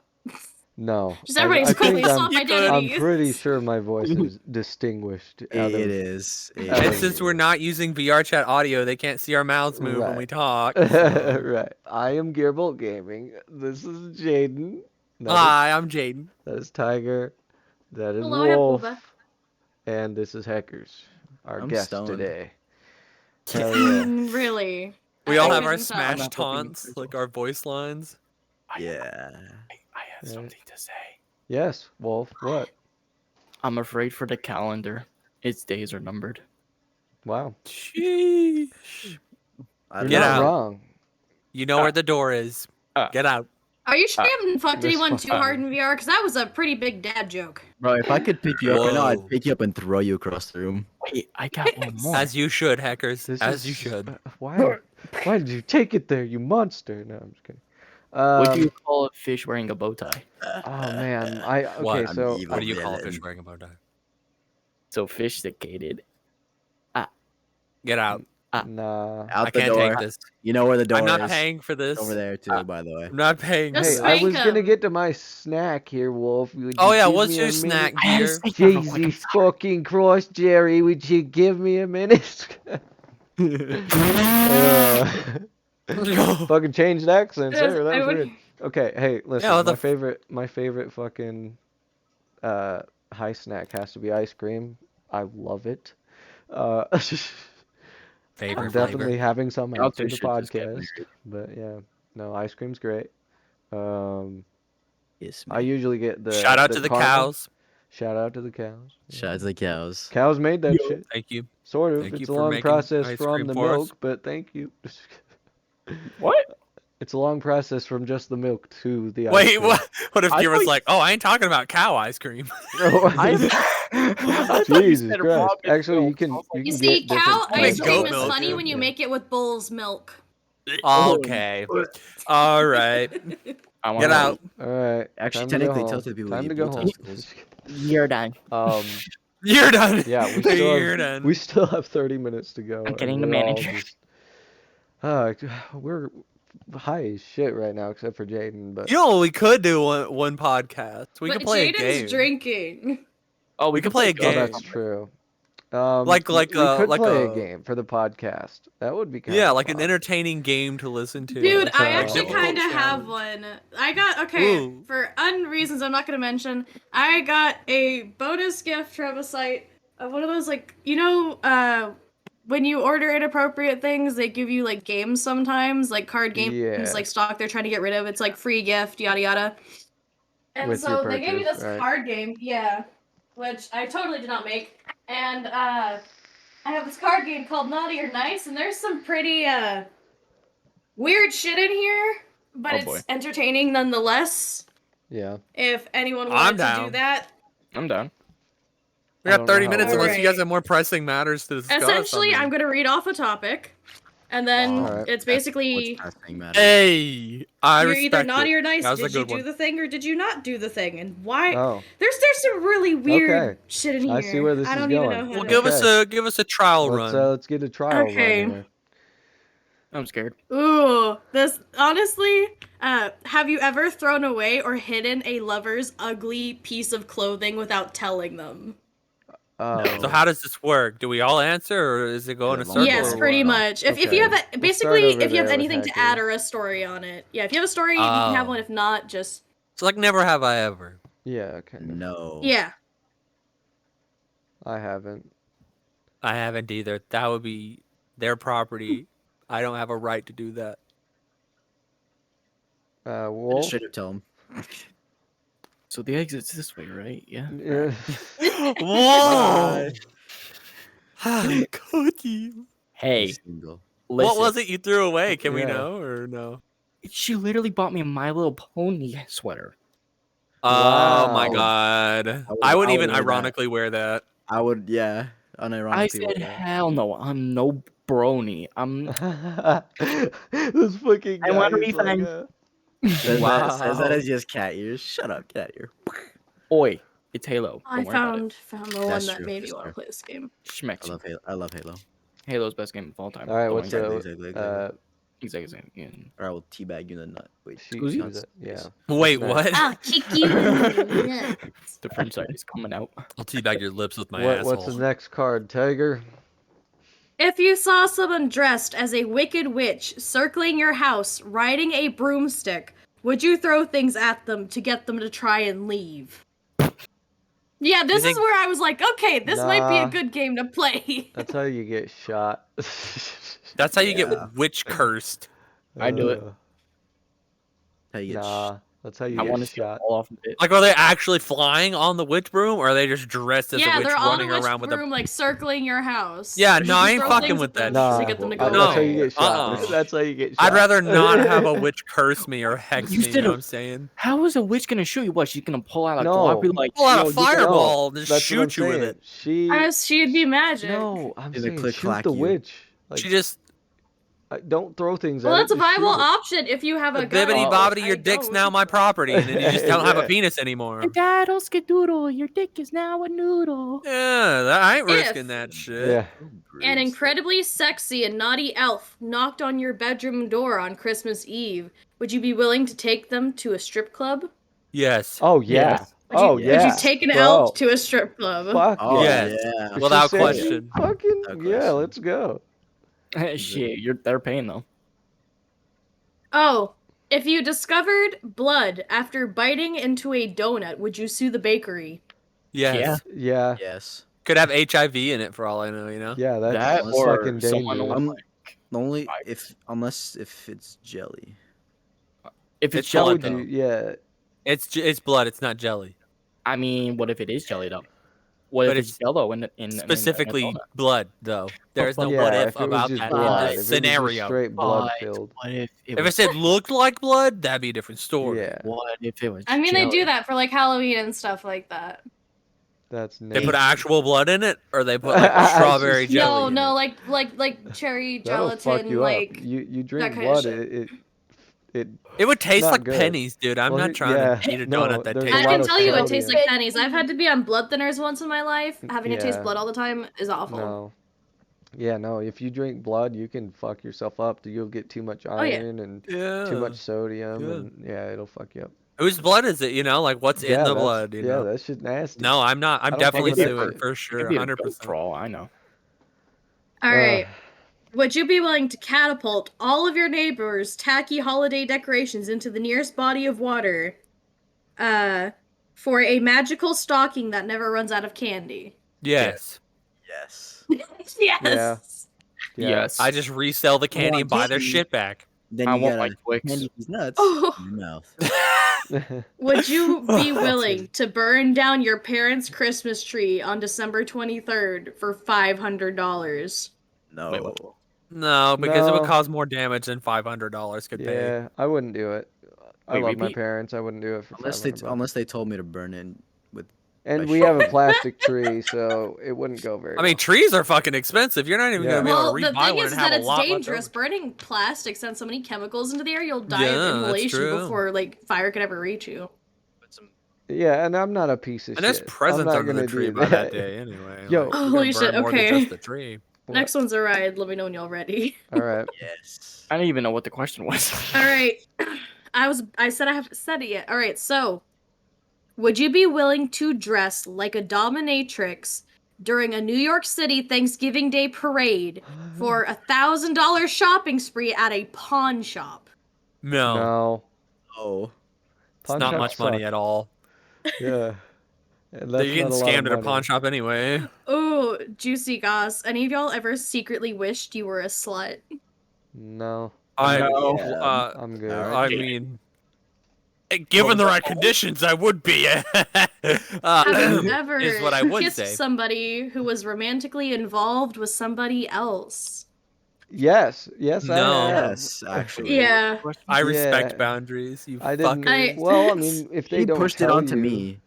No, Just everybody's quickly think swap You could. I'm identities. pretty sure my voice is distinguished. Out It of, is. It out And of- since we're not using VR chat audio, they can't see our mouths move when we Right. talk. So. right. I am Gearbolt Gaming. This is Jaden. Hi, I'm Jaden. That is Tiger. That is Hello, I have Wolf. Booba. And this is Hackers, our I'm guest stoned. today. Hell yeah. Really? We all have Always our in smash I'm not hoping taunts, it's like our voice lines. Yeah. I have something to say. Yes, Wolf. What? I'm afraid for the calendar. Its days are numbered. Wow. Sheesh. I You're don't Get not out. wrong. You know where the door is. Get out. Are you sure you haven't fucked this anyone too one. hard in VR? Because that was a pretty big dad joke. Bro, if I could pick you up right now, Whoa. I'd pick you up and throw you across the room. Wait, I got one more. As you should, hackers. This As is, you should. Why did you take it there, you monster? No, I'm just kidding. What do you call a fish wearing a bow tie? Oh man, What? okay. So evil. What do you call a villain. fish wearing a bow tie? Sophisticated. Get out. nah. Out I the can't door. take this. You know where the door I'm not is. paying for this. Over there too, by the way. I'm not paying for Just this. Hey, I spank was gonna him. get to my snack here, Wolf. Would Oh you yeah, give what's me your a snack, minute? I had to dear? say that real quick, I'm Jesus fucking Christ, Jerry, would you give me a minute? Fucking changed accents Yes, there. That I was would- weird. Okay, hey, listen. what the my favorite fucking high snack has to be ice cream. I love it. I'm Favorite definitely flavor. having some Y'all after two the should just get podcast, married. but yeah, no, ice cream's great. Yes, I usually get the Shout out to the caramel. cows. Shout out to the cows. Shout out to the cows. Cows made that shit. Thank you. Sort of. Thank you It's a for long making process ice from cream the for us. milk, but thank you. What? It's a long process from just the milk to the ice Wait, cream. what if I you was thought- like, oh, I ain't talking about cow ice cream. I thought you Jesus said Christ. raw Actually, you milk, so can I was like, You can see, get cow different ice Like cream goat is milk. funny when you Yeah. make it with bull's milk. Okay. All right. I wanna Get out. All right. Actually, time to go technically, home. tell the people Time you to eat go blue home. testicles. You're done. You're done. Yeah, we still You're have, done. we still have 30 minutes to go. I'm and getting the we're all manager. we're high as shit right now, except for Jaden. But You know, we could do one podcast. We But could play a Jaden's game. drinking. Oh, We could play a oh, game. that's true. Like we could like play a- a game for the podcast. That would be kind Yeah, of like an fun. entertaining game to listen to. Dude, I Uh, actually Difficult kind of have challenge. one. I got, okay, Ooh. for reasons I'm not going to mention, I got a bonus gift from a site of one of those, like, you know, when you order inappropriate things, they give you, like, games sometimes, like card games, Yeah. like stock they're trying to get rid of. It's like free gift, yada yada. And With so your they gave me purchase, this right. card game, yeah, which I totally did not make. And I have this card game called Naughty or Nice, and there's some pretty weird shit in here, but Oh, it's boy. entertaining nonetheless. Yeah. If anyone I'm wanted to down. do that. I'm done. We I got don't know 30 how minutes it unless works. you guys have more pressing matters to discuss. Essentially, I'm going to read off a topic, and then Alright. it's basically What's passing matter? Hey, I you're respect either naughty it. or nice. That was a Did you good do one. the thing or did you not do the thing? And why? Oh. There's some really weird Okay. shit in here. I see where this I is don't going. even know how Well, to. give us Okay. a trial Let's run. let's get a trial Okay. run here. I'm scared. Ooh, this honestly. Have you ever thrown away or hidden a lover's ugly piece of clothing without telling them? Oh. So how does this work? Do we all answer, or is it go in a Is it long circle, Yes, or or pretty what? what? much. If Okay. you have We'll start basically over if you have there with anything to add Hacker. or a story on it, yeah. If you have a story, you can have one. If not, just So like, never have I ever. Yeah, kind of. No. yeah. I haven't. I haven't either. That would be their property. I don't have a right to do that. I just Wolf? straight up tell him. So the exit's this way, right? Yeah. Yeah. Whoa! Bye. Cookie. Hey, He's single. listen. What was it you threw away? Can we Yeah. know or no? She literally bought me a My Little Pony sweater. Oh my Wow. god! would- I would I would even wear that. ironically wear that. I would, yeah, I unironically wear said, that. hell no, I'm no brony. This fucking I guy want to is be like, fine. Says Wow. that as just cat ears. Shut up, get out of here. Oi, it's Halo. I Don't worry about it. found the one That's that true, made me that's want to true. play this game. I Schmecks. love Halo. I love Halo. Halo's best game of all time. all right, Don't what's worry the Exactly. exactly. Or I will teabag you in the nut. Wait, she Scusi? use it? Yeah. Wait, What's what? next? I'll kick you in the nuts. The French side is coming out. I'll teabag your lips with my What's the asshole. next card, Tiger? If you saw someone dressed as a wicked witch circling your house riding a broomstick, would you throw things at them to get them to try and leave? Yeah, this think- is where I was like, okay, this might be a Nah. good game to play. That's how you get shot. That's how you Yeah. get witch cursed. I do it. how you get Nah, that's how you I get want to see it shot. fall off of it. Like, are they actually flying on the witch broom, or are they just dressed as a Yeah, witch they're on a running witch around with a? broom, like circling your house. Yeah, Or no, you I ain't throw fucking things with at that them Nah, to get them to go. that's how you No. get shot. Uh-uh. That's how you get shot. I'd rather not have a witch curse me or hex You me. said You know a- what I'm saying? How is a witch gonna shoot you? What? She's gonna pull out a No. Glock? Be like, Pull out yo, a you gotta- fireball and just That's what I'm shoot you with saying. it. She'd be magic. No, I'm Is it saying click shoot clack the you? witch. Like, She just don't throw things Well, at that's it. a just shoot viable it. option if you have a gun. bibbity Oh, bobbity, I your dick's don't. now my property, and then you just don't have a Yeah. penis anymore. Daddle skedoodle, your dick is now a noodle. Yeah, I ain't risking If- that shit. Yeah. An incredibly sexy and naughty elf knocked on your bedroom door on Christmas Eve. Would you be willing to take them to a strip club? Yes. Oh yeah. Yes. Oh Would yeah. you take an Bro. elf to a strip club? Fuck Oh yeah. Yes. yeah. If Without she said you, question. Fucking Without yeah. question. Let's go. Shit, they're paying though. Oh, if you discovered blood after biting into a donut, would you sue the bakery? Yes. Yeah. Yes. Could have HIV in it for all I know, you know? Yeah. That's That Unless or fucking someone dangerous. on- Um, the only Virus. unless if it's jelly. If it's It's How jelly, would blood, you? though. Yeah. It's blood, it's not jelly. I mean, what if it is jelly though? What But if it's it's Jello in Specifically donut? blood, though. There's no fuck. what Yeah. if If it was about just that blood, in if this it was just scenario. straight blood But filled. what if it If was? it said looked like blood, that'd be a different story. Yeah. What if it was? I mean, they do jelly? that for like Halloween and stuff like that. That's They nasty. put actual blood in it, or they put like strawberry Just- jelly. No, in no, it? like cherry That'll gelatin, fuck you like up. You drink kinda blood. shit. It It would taste not like good. pennies, dude. I'm Well, not trying yeah, to eat a no, donut that there's a tastes I lot can of tell you it sodium. tastes like pennies. I've had to be on blood thinners once in my life. Having to taste Yeah. blood all the time is awful. No. Yeah, no. If you drink blood, you can fuck yourself up. You'll get too much Oh, yeah. iron and Yeah. too much sodium, Good. and yeah, it'll fuck you up. Whose blood is it? You know, like what's in Yeah, the that's- blood? You yeah, know. that shit nasty. No, I'm not. I'm don't definitely fuck with suing it. for It sure, could be a goat 100%. for all I know. All right. Would you be willing to catapult all of your neighbors' tacky holiday decorations into the nearest body of water for a magical stocking that never runs out of candy? Yes. Yes. Yes. Yeah. Yes. I just resell the candy and buy their candy. shit back. Then I you want gotta my Twix. candy these nuts Oh. in your mouth. Would you be willing to burn down your parents' Christmas tree on December 23rd for $500? No. Wait, what? No, because it would No. cause more damage than $500 could pay. Yeah, I wouldn't do it. I Wait, love my repeat? parents. I wouldn't do it for Unless $500 bucks. unless they told me to burn it with. And I we should. have a plastic tree, so it wouldn't go very I mean, well. trees are fucking expensive. You're not even Yeah. gonna be able Well, to the rebuy thing one is and have that a it's lot left dangerous. over. Burning plastic sends so many chemicals into the air, you'll die Yeah, of that's inhalation true. before like fire could ever reach you. Yeah, and I'm not a piece of And there's shit. I'm presents not under the gonna tree do by that day anyway. Yo. Like, you're Holy gonna burn shit, more than okay. just the tree. Next one's a ride. Let me know when y'all ready. All right. Yes. I didn't even know what the question was. All right. I said I haven't said it yet. All right. So, would you be willing to dress like a dominatrix during a New York City Thanksgiving Day parade for $1,000 shopping spree at a pawn shop? No, No. Oh. it's Pawn not shops much money suck. at all. Yeah. And They're that's getting not a lot of scammed at a money. pawn shop anyway. Oh, juicy goss. Any of y'all ever secretly wished you were a slut? No. I, No. Yeah. I'm good. Alright. I mean, given the right conditions, I would be. Have you ever Is what I would kissed say. somebody who was romantically involved with somebody else? Yes. Yes, I No. have. Yes, actually. Yeah. I respect Yeah. boundaries. You I didn't. fuckers. Well, I mean, if they He don't pushed it tell onto you, me.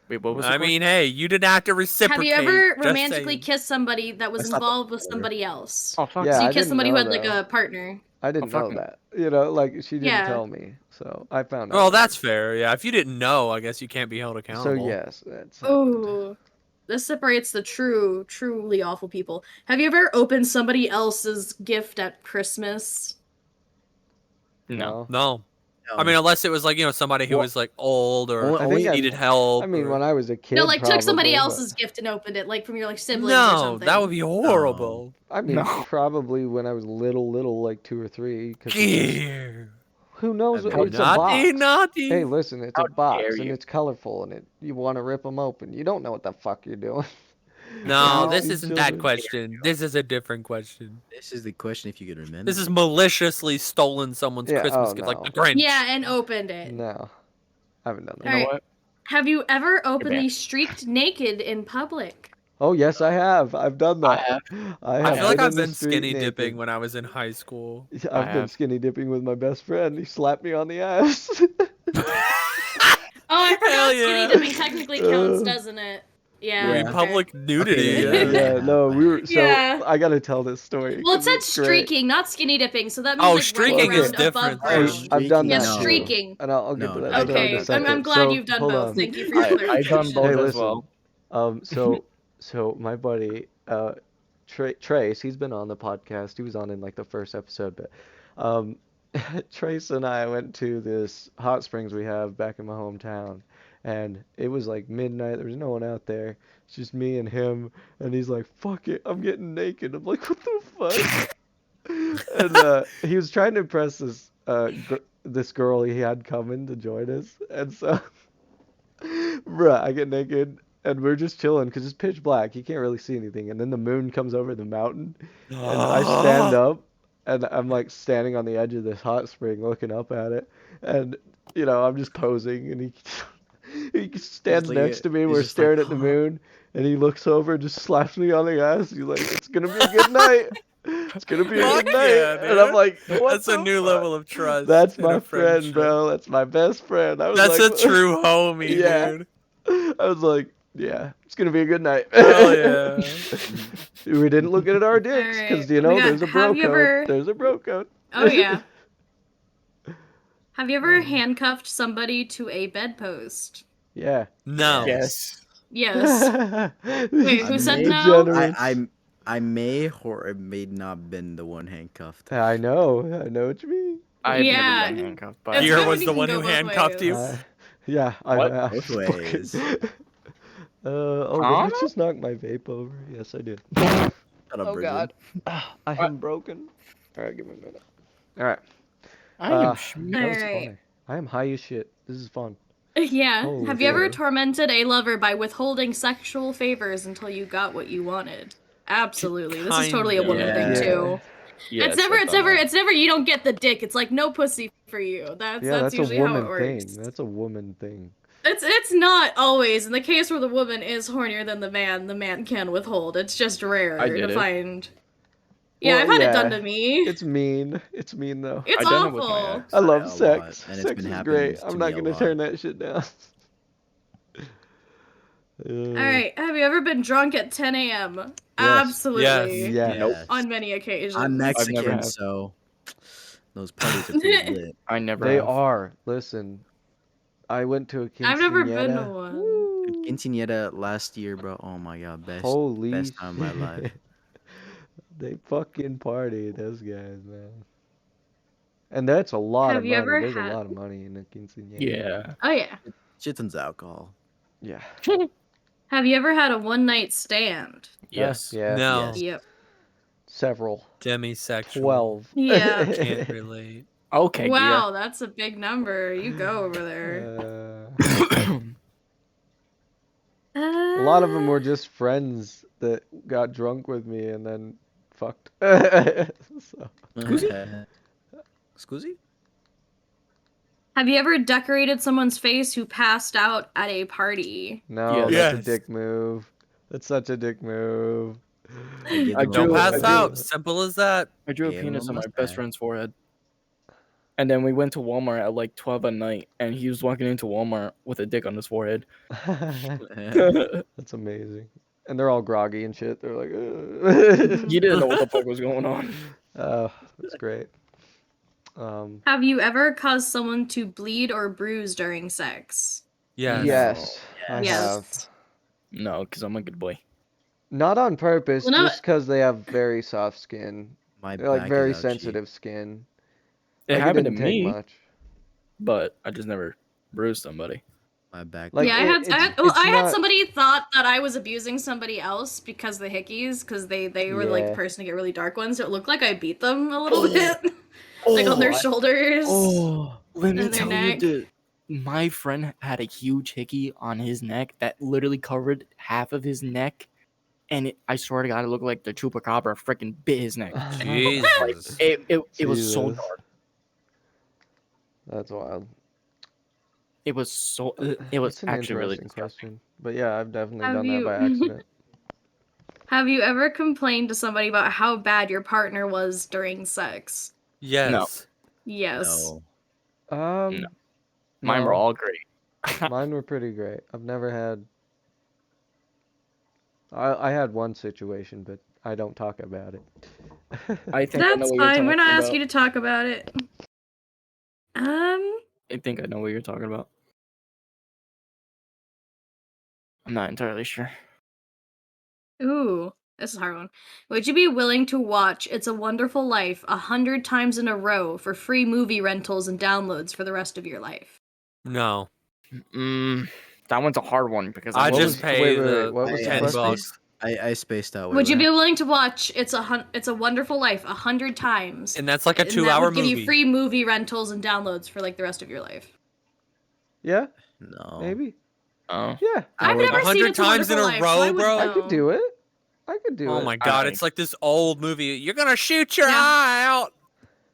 Wait, what was the I question? mean, hey, you didn't have to Have reciprocate. you ever just romantically saying. kissed somebody that was I stopped involved with there. somebody else? Oh, fuck. Yeah, So you I kissed didn't somebody who know had like though. a partner. I didn't know fucking- that. You know, like she didn't Yeah. tell me, so I found out. Well, later. that's fair. Yeah, if you didn't know, I guess you can't be held So accountable. yes, that's happened. Oh, this separates the truly awful people. Have you ever opened somebody else's gift at Christmas? No. No. No. I mean, unless it was like, somebody who Well, was like old or only- I think needed help. I mean, or... when I was a kid, No, like took somebody probably, else's gift and opened it, like from your like siblings or No, something. that would be horrible. I mean, No. probably when I was little, like 2 or 3. Cause Ew. who knows? How It's a box. Naughty. Hey, listen, it's How a box dare and you. it's colorful and you want to rip them open. You don't know what the fuck you're doing. No, You this see isn't that children- question. This is a different question. This is the question if you could remember. This is maliciously stolen someone's Yeah, Christmas oh, gift, like no. the Grinch. Yeah, and opened it. No, I haven't done that. You know Alright. what? Have you ever openly banned. streaked naked in public? Oh yes, I have. I've done I that. have. I feel like been I've in the been street skinny naked. dipping when I was in high school. Yeah, I I've been have. skinny dipping with my best friend. He slapped me on the ass. Oh, I forgot Hell skinny yeah. dipping technically counts, Uh, doesn't it? I Yeah. mean, Yeah. okay. public nudity. Okay, yeah, yeah. no, we were. So Yeah. I gotta tell this story. Well, it 'cause said it's great. streaking, not skinny dipping, so that means Oh, like streaking running is around different, above too. ground. I've done Yeah, that no. too. streaking. And I'll get to No, that no. story in a Okay, second. I'm glad So, you've done hold both. on. Thank you for your I've clarification. done both Hey, as listen. well. So my buddy, Trace, he's been on the podcast. He was on in like the first episode, but um, Trace and I went to this hot springs we have back in my hometown, and it was like midnight. There was no one out there. It's just me and him, and he's like, "Fuck it, I'm getting naked." I'm like, "What the fuck?" And he was trying to impress this girl he had coming to join us, and so, bruh, I get naked. And we're just chilling because it's pitch black. You can't really see anything. And then the moon comes over the mountain, and I stand up, and I'm like standing on the edge of this hot spring, looking up at it, and I'm just posing, and he stands like next to me. he's We're just like, staring at the moon, and he looks over and just slaps me on the ass. He's like, "It's gonna be a good night. It's gonna be a Fuck good night." yeah, And I'm dude. like, "What That's a the new fuck?" level of trust. That's in my a friend, friendship. bro. That's my best friend. I was That's like, a true homie, Yeah. dude. I was like, yeah, it's gonna be a good night. Hell yeah. We didn't look at our dicks because Alright, oh my God, there's a bro have you code. ever- There's a bro code. Oh yeah. Have you ever handcuffed somebody to a bedpost? Yeah. No. Yes. Yes. Wait, who I said may- no? I may or may not been the one handcuffed. I know what you mean. I've Yeah. never been handcuffed, but It's Pierre good was when the you one can who go both handcuffed you. ways. Yeah, What? I Both fucking- ways. Did Huh? I just knock my vape over? Yes, I did. Shut up, Oh Bridget. God, I am broken. All right, give me a minute. All right. I am That was Alright. funny. I am high as shit. This is fun. Yeah. Holy Have you ever shit. tormented a lover by withholding sexual favors until you got what you wanted? Absolutely. This is totally a Kinda. woman Yeah. thing too. Yes, it's never I've done that. it's never you don't get the dick. It's like no pussy for you. That's That's a usually how woman it works. thing. That's a woman thing. It's not always. In the case where the woman is hornier than the man can withhold. It's just rare I did to it. find. Yeah, Well, I've had it done yeah. to me. It's mean. It's mean though. It's I done it with my awful. ex. I love a lot, sex. and it's Sex been is happening great. to I'm me not a gonna lot. turn that shit down. Alright, have you ever been drunk at 10 a.m.? Absolutely. Yeah. Nope. On many occasions. I'm never Mexican, have. so those parties are pretty lit. I never They have. are. Listen, I went to a quinceañera. I've never been to one. Woo. Quinceañera last year, bro. Oh my god, best Holy best time of my shit. life. They fucking party, those guys, man. And that's a lot of Have you money. ever There's a had? lot of money in a quinceañera. Yeah. Oh yeah. Shit tons of alcohol. Yeah. Have you ever had a one night stand? Yes. Yeah. No. Yes. Yep. Several. Demisexual. 12. Yeah. Can't relate. Okay, Wow, that's a big number. You go over there. yeah. A lot of them were just friends that got drunk with me and then fucked. So, Scusi? Have you ever decorated someone's face who passed out at a party? no, Yes. that's a Yes. dick move. That's such a dick move. I gave I them Don't drew- pass I drew- out. Simple as that. I drew a Gave him penis a on my mustache. best friend's forehead. And then we went to Walmart at like 12 at night, and he was walking into Walmart with a dick on his forehead. That's amazing. And they're all groggy and shit. They're like, You didn't know what the fuck was going on. oh, that's great. Have you ever caused someone to bleed or bruise during sex? Yes. Yes, I Yes. have. No, because I'm a good boy. Not on purpose, Well, no- just because they have very soft skin. My They're like back very is out cheap. sensitive skin. It Like, happened to didn't take me, much. but I just never bruised somebody. My back. Like, yeah, I it- had, it's I had not- somebody thought that I was abusing somebody else because the hickeys, because they were like the Yeah. person to get really dark ones. So it looked like I beat them a little bit, like on their shoulders. Let me and their tell neck. you, my friend had a huge hickey on his neck that literally covered half of his neck, and I swear to God, it looked like the chupacabra freaking bit his neck. Jesus. It was so Jesus. dark. That's wild. It was so. It was That's an actually really interesting disgusting. question. But yeah, I've definitely Have done you- that by accident. Have you ever complained to somebody about how bad your partner was during sex? Yes. Yes. No. Um, Mine were no. all great. Mine were pretty great. I've never had. I had one situation, but I don't talk about it. I think I know That's what you're fine. talking We're not about. asking you to talk about it. I think I know what you're talking about. I'm not entirely sure. Ooh, this is a hard one. Would you be willing to watch It's a Wonderful Life 100 times in a row for free movie rentals and downloads for the rest of your life? No. That one's a hard one because I I What just was- pay wait, the what was the 10 question? bucks. I spaced out. Wait, Would you what be happened? willing to watch It's a Wonderful Life 100 times? And that's like a and that 2-hour would give movie. you free movie rentals and downloads for like the rest of your life. Yeah, No. maybe. Oh, Yeah, I I've would- never seen 100 It's a times in Wonderful a Life, row, so I would bro? I know. could do it. I could do Oh it. my god, think- it's like this old movie. You're gonna shoot your Yeah. eye out.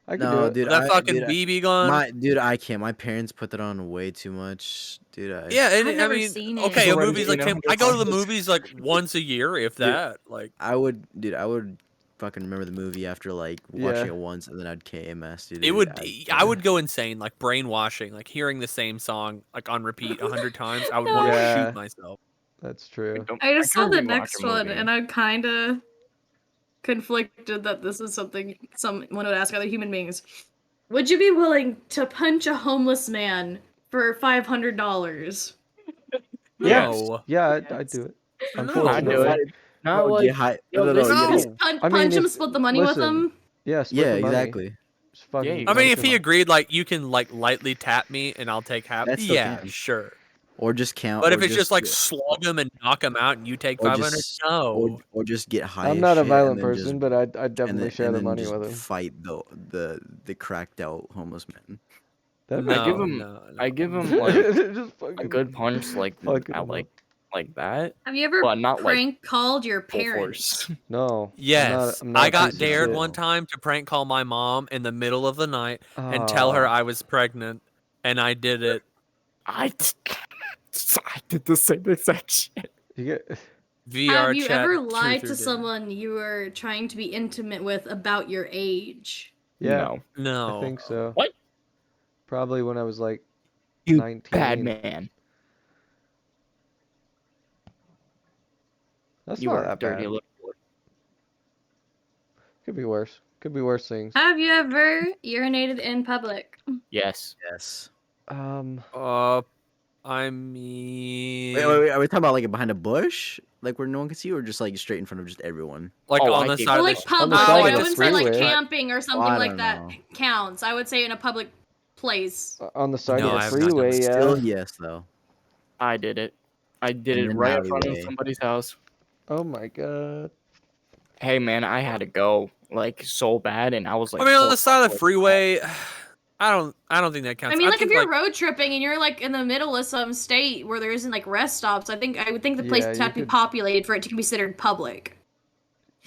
I could No, do it. dude. That fucking dude, BB gun. dude, I can't. My parents put that on way too much, dude. Yeah, and I've I never mean, seen it. okay, a Already movie's seen like 10, 100 I go to the times. movies like once a year, if Dude. that. Like, I would fucking remember the movie after like watching Yeah. it once, and then I'd KMS, dude. it would. I I would go insane, like brainwashing, like hearing the same song like on repeat 100 times. I would want to Yeah. shoot myself. That's true. I just saw can't the rewatch next a one, movie. and I'm kind of conflicted that this is something someone would ask other human beings. Would you be willing to punch a homeless man for $500? No. Yeah, I'd do it. No. Unfortunately. I do it. Not Oh, like get high. yo, No, no, listen, no, No. you Just get- punch, I mean, punch him, if- split the money listen, with him? Yeah, split Yeah, the money. exactly. Just fucking Yeah, you I mean, punch if he him. agreed, like you can like lightly tap me and I'll take half. That's still Yeah, can. sure. Or just count. But or if it's just like slog him and knock him out and you take or 500, just- no. or just get high. I'm as not a shit violent and then person, just- but I'd and definitely then- share and the then money just with him. Fight the cracked out homeless man. That'd No, be give fun. him- no, I no. give him like Just a fucking good punch, like fucking out him like that. Have you ever But not, like, prank called your Full parents? force. No. Yes, I'm not I a got piece of dared shit. one time to prank call my mom in the middle of the night and tell Oh. her I was pregnant, and I did it. I did the same exact shit. You get VR Have you chat, ever truth lied or to dare. someone you were trying to be intimate with about your age? yeah, No. No. I think so. What? Probably when I was like You 19. bad man. That's You not are a that dirty bad. little. Could be worse. Could be worse things. Have you ever urinated in public? Yes. Yes. Um, I mean, Wait, are we talking about like behind a bush, like where no one can see, or just like straight in front of just everyone? like Oh, on I the think- side Or of like the On the public. side Like of I the wouldn't say like freeway. camping or something I like don't that know. counts. I would say in a public place. On the side No, of I the have not done freeway, this. yeah. Still yes though. I did it. I did In it an right in front of alleyway. somebody's house. Oh my god. Hey man, I had to go like so bad, and I was like, I mean, on so the side of the awkward. freeway, I don't think that counts. I mean, I like if think you're road tripping and you're like in the middle of some state where there isn't like rest stops, I would think the place Yeah, would you have to be could- populated for it to be considered public.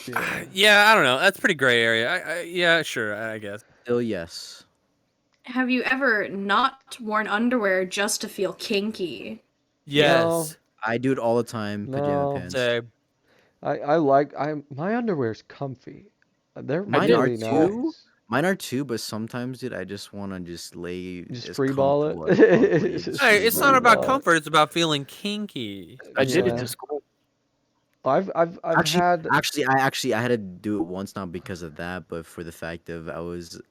Yeah. yeah, I don't know. That's pretty gray area. Yeah, sure, I guess. Still yes. Have you ever not worn underwear just to feel kinky? Yes. I do it all the time. Pajama No. pants. Say, My underwear's comfy. They're Mine are really too. nice. Mine are too, but sometimes, dude, I just want to just lay Just as free ball it. comfortable as possible. Yeah, just hey, free it's ball not it. about ball. comfort. It's about feeling kinky. I did it Yeah. to school. I've Actually, had I had to do it once, not because of that, but for the fact of I was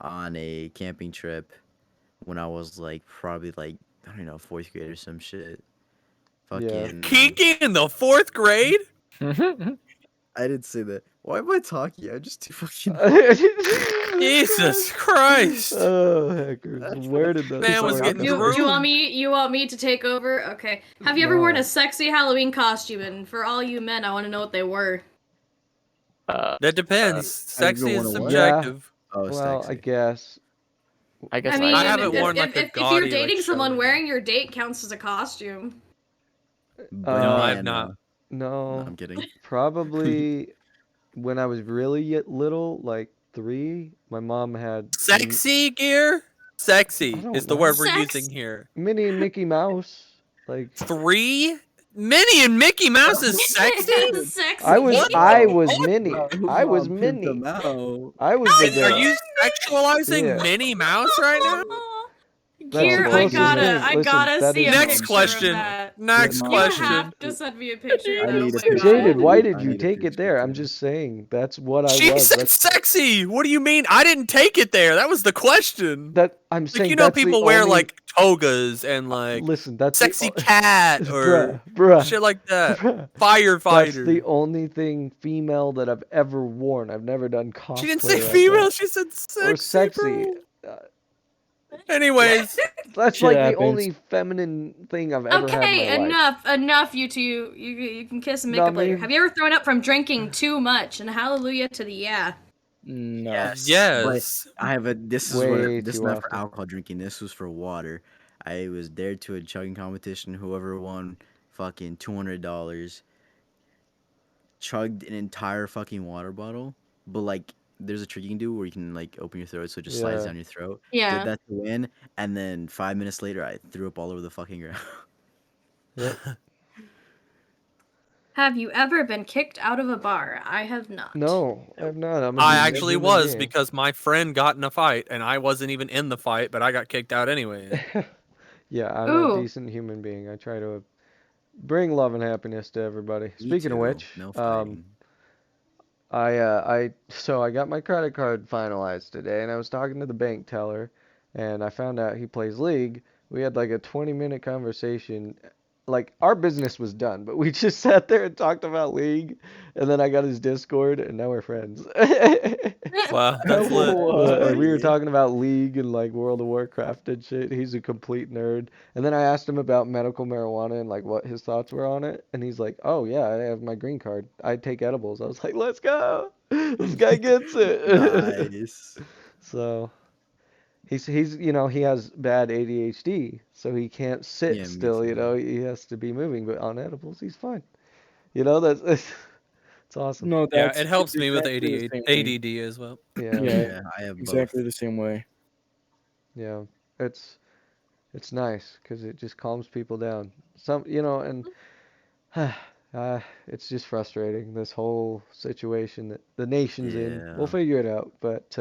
on a camping trip when I was like probably like I don't know 4th grade or some shit. Yeah. Fucking. Kinky in the 4th grade? I didn't say that. Why am I talking? I'm just too fucking. Jesus Christ. Oh heckers! Where did that Man was story getting come Do from? you want me? You want me to take over? Okay. Have you ever worn No. a sexy Halloween costume? And for all you men, I want to know what they were. That depends. have you Sexy ever is worn a what? subjective. Oh, Well, I sexy. guess. I guess I mean, I haven't if, worn, like, a if gaudy, you're like, dating someone, showy- wearing your date counts as a costume. No, I have Banana. not. No, No, I'm kidding. probably when I was really little, like 3, my mom had Sexy gear? I Sexy don't is the know. word we're Sex. using here. Minnie and Mickey Mouse. Like 3? Minnie and Mickey Mouse is sexy? Sexy. I was Minnie. Whose I was mom pimped Minnie. them out? I was the Are girl. you sexualizing Yeah. Minnie Mouse right now? That's Here, the I closest gotta, thing. I Listen, gotta that see is a Next picture question. of that. Next Mom. You question. have to send me a picture of I that. need Oh a my picture. Jaded, God. why I did you need a take it picture there? I'm too. just saying that's what I She was. said That's sexy. What do you mean? I didn't take it there. That was the question. that I'm Like, saying. you know, That's the people wear only- like togas and like Listen, that's sexy the, cat or bruh, shit like that. bruh. Firefighter. That's the only thing female that I've ever worn. I've never done cosplay. She didn't say like female. that. She said sexy. Or sexy. Bro. Anyways, That's Shit like happens. the only feminine thing I've ever had Okay, in my life. enough, you two. You can kiss and make No, up later. me- Have you ever thrown up from drinking too much? And hallelujah to the yeah. No. yes. But I have a. This is Way what. This is too not for often. alcohol drinking. This was for water. I was there to a chugging competition. Whoever won, fucking $200. Chugged an entire fucking water bottle, but like. There's a trick you can do where you can like open your throat so it just slides Yeah. down your throat. Yeah. Did that to win, and then 5 minutes later I threw up all over the fucking ground. Yep. Have you ever been kicked out of a bar? I have not. No, I'm not. I'm a I decent actually human was being. because my friend got in a fight and I wasn't even in the fight, but I got kicked out anyway. Yeah, I'm Ooh. a decent human being. I try to bring love and happiness to everybody. Me Speaking of too. which, No fighting. I got my credit card finalized today, and I was talking to the bank teller, and I found out he plays League. We had like a 20-minute conversation. Like our business was done, but we just sat there and talked about League, and then I got his Discord, and now we're friends. Wow, that's lit. Like we were talking about League and like World of Warcraft and shit. He's a complete nerd. And then I asked him about medical marijuana and like what his thoughts were on it. And he's like, "Oh yeah, I have my green card. I take edibles." I was like, "Let's go. This guy gets it." Nice. So he's he has bad ADHD, so he can't sit Yeah, me still, too. he has to be moving, but on edibles he's fine. That's it's awesome. No, Yeah, that's it helps it's me with exactly the same way. ADD as well. Yeah. Yeah, Yeah, I have exactly both. the same way. Yeah, it's nice because it just calms people down. And it's just frustrating this whole situation that the nation's in. Yeah. We'll figure it out, but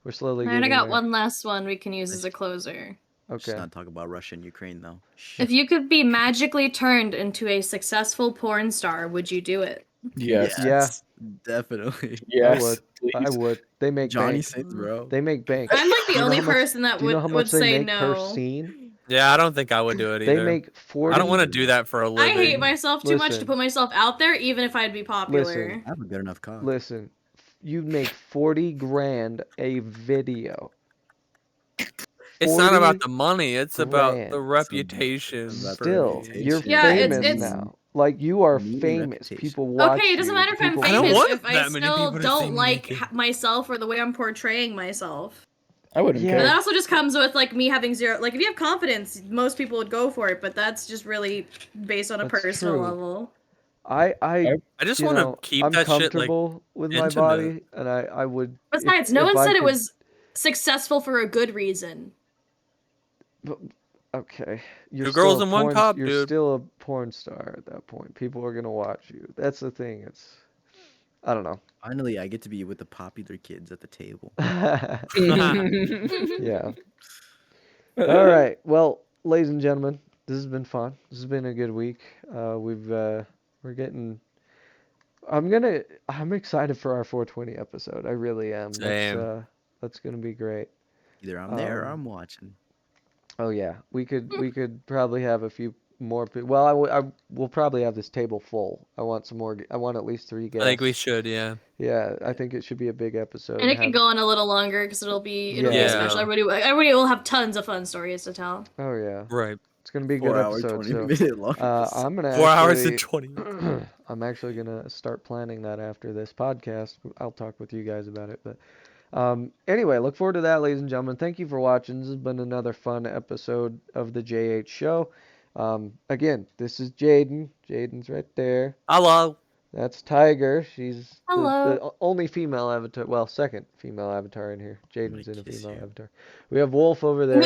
we're slowly Alright, I getting got there. one last one we can use as a closer. Just Okay. not talk about Russia and Ukraine though. If you could be magically turned into a successful porn star, would you do it? Yes. Yeah. Definitely. Yes. I would. I please. would. They make Johnny bank. Sins, bro. They make bank. I'm like Do the you know only how much- person that Do you know how would much they say make per no. scene? Yeah, I don't think I would do it They either. make 40. I don't want to do that for a I living. hate myself too much to Listen. put myself out there, even if I'd be popular. I have a good enough cock. Listen, you make 40 grand a video. It's not about 40 the money. It's about the grand. reputation About the for Still, me. you're reputation. Yeah, famous it's now. Like you are Need famous. reputation. People watch okay. It doesn't you. matter if I'm People I don't famous want if I that many still people to see don't me like naked. myself or the way I'm portraying myself. I wouldn't Yeah. But that care. also just comes with like me having zero. Like if you have confidence, most people would go for it. But that's just really based on a That's personal true. level. I I just you want to know, keep I'm that shit like comfortable with my intimate. body, and I would Besides, no if one I said it could. was successful for a good reason. But, okay, you're Two still girls a and one porn. cop, You're dude. still a porn star at that point. People are gonna watch you. That's the thing. I don't know. Finally, I get to be with the popular kids at the table. Yeah. All right. Well, ladies and gentlemen, this has been fun. This has been a good week. We're getting. I'm excited for our 420 episode. I really am. Same. That's gonna be great. Either I'm there or Um, I'm watching. oh yeah, we could probably have a few more. Well, we'll probably have this table full. I want some more. I want at least 3 I think we guests. should, yeah. Yeah, I Yeah. think it should be a big episode. And And it could have. go on a little longer because it'll be Yeah. special. Everybody will have tons of fun stories to tell. Oh yeah, Right. it's gonna be a good 4 hour, episode. 20 So, minute long. I'm gonna 4 hours and actually. 20 minutes. I'm actually gonna start planning that after this podcast. I'll talk with you guys about it, but. Anyway, look forward to that, ladies and gentlemen. Thank you for watching. This has been another fun episode of the JH Show. Again, this is Jaden. Jaden's right there. Hello. That's Tiger. She's the Hello. only female avatar. Well, second female avatar in here. I'm gonna Jaden's in a kiss female you. avatar. We have Wolf over there,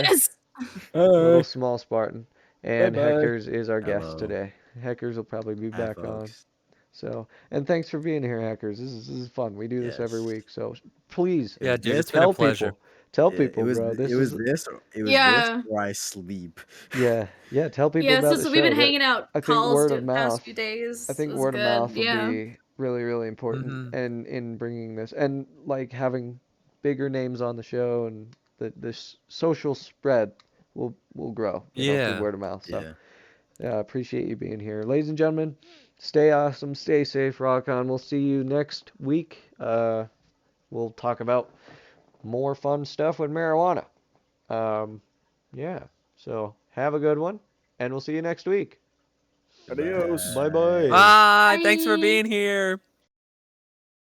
little Bye. small Spartan, and Bye-bye. Heckers is our guest Hello. today. Heckers will probably be Hi, back on. folks. So, and thanks for being here, Hackers. This is fun. We do this every Yes. week. So please Yeah, It dude, was it's been a tell pleasure. people, tell Yeah, people, bro. This it was is this Yeah. or I sleep. yeah. Tell people Yeah, about the since we've been show. That hanging out I think calls word the of past mouth. few days I think was word of good. mouth will Yeah. be really, really important, Mhm. and in bringing this and like having bigger names on the show, and the social spread will grow. Through Yeah. word of mouth. So. Yeah. Yeah, I appreciate you being here. Ladies and gentlemen, stay awesome, stay safe, rock on. We'll see you next week. We'll talk about more fun stuff with marijuana. Yeah, so have a good one, and we'll see you next week. Adios. Bye bye. Bye. Thanks for Bye. being here.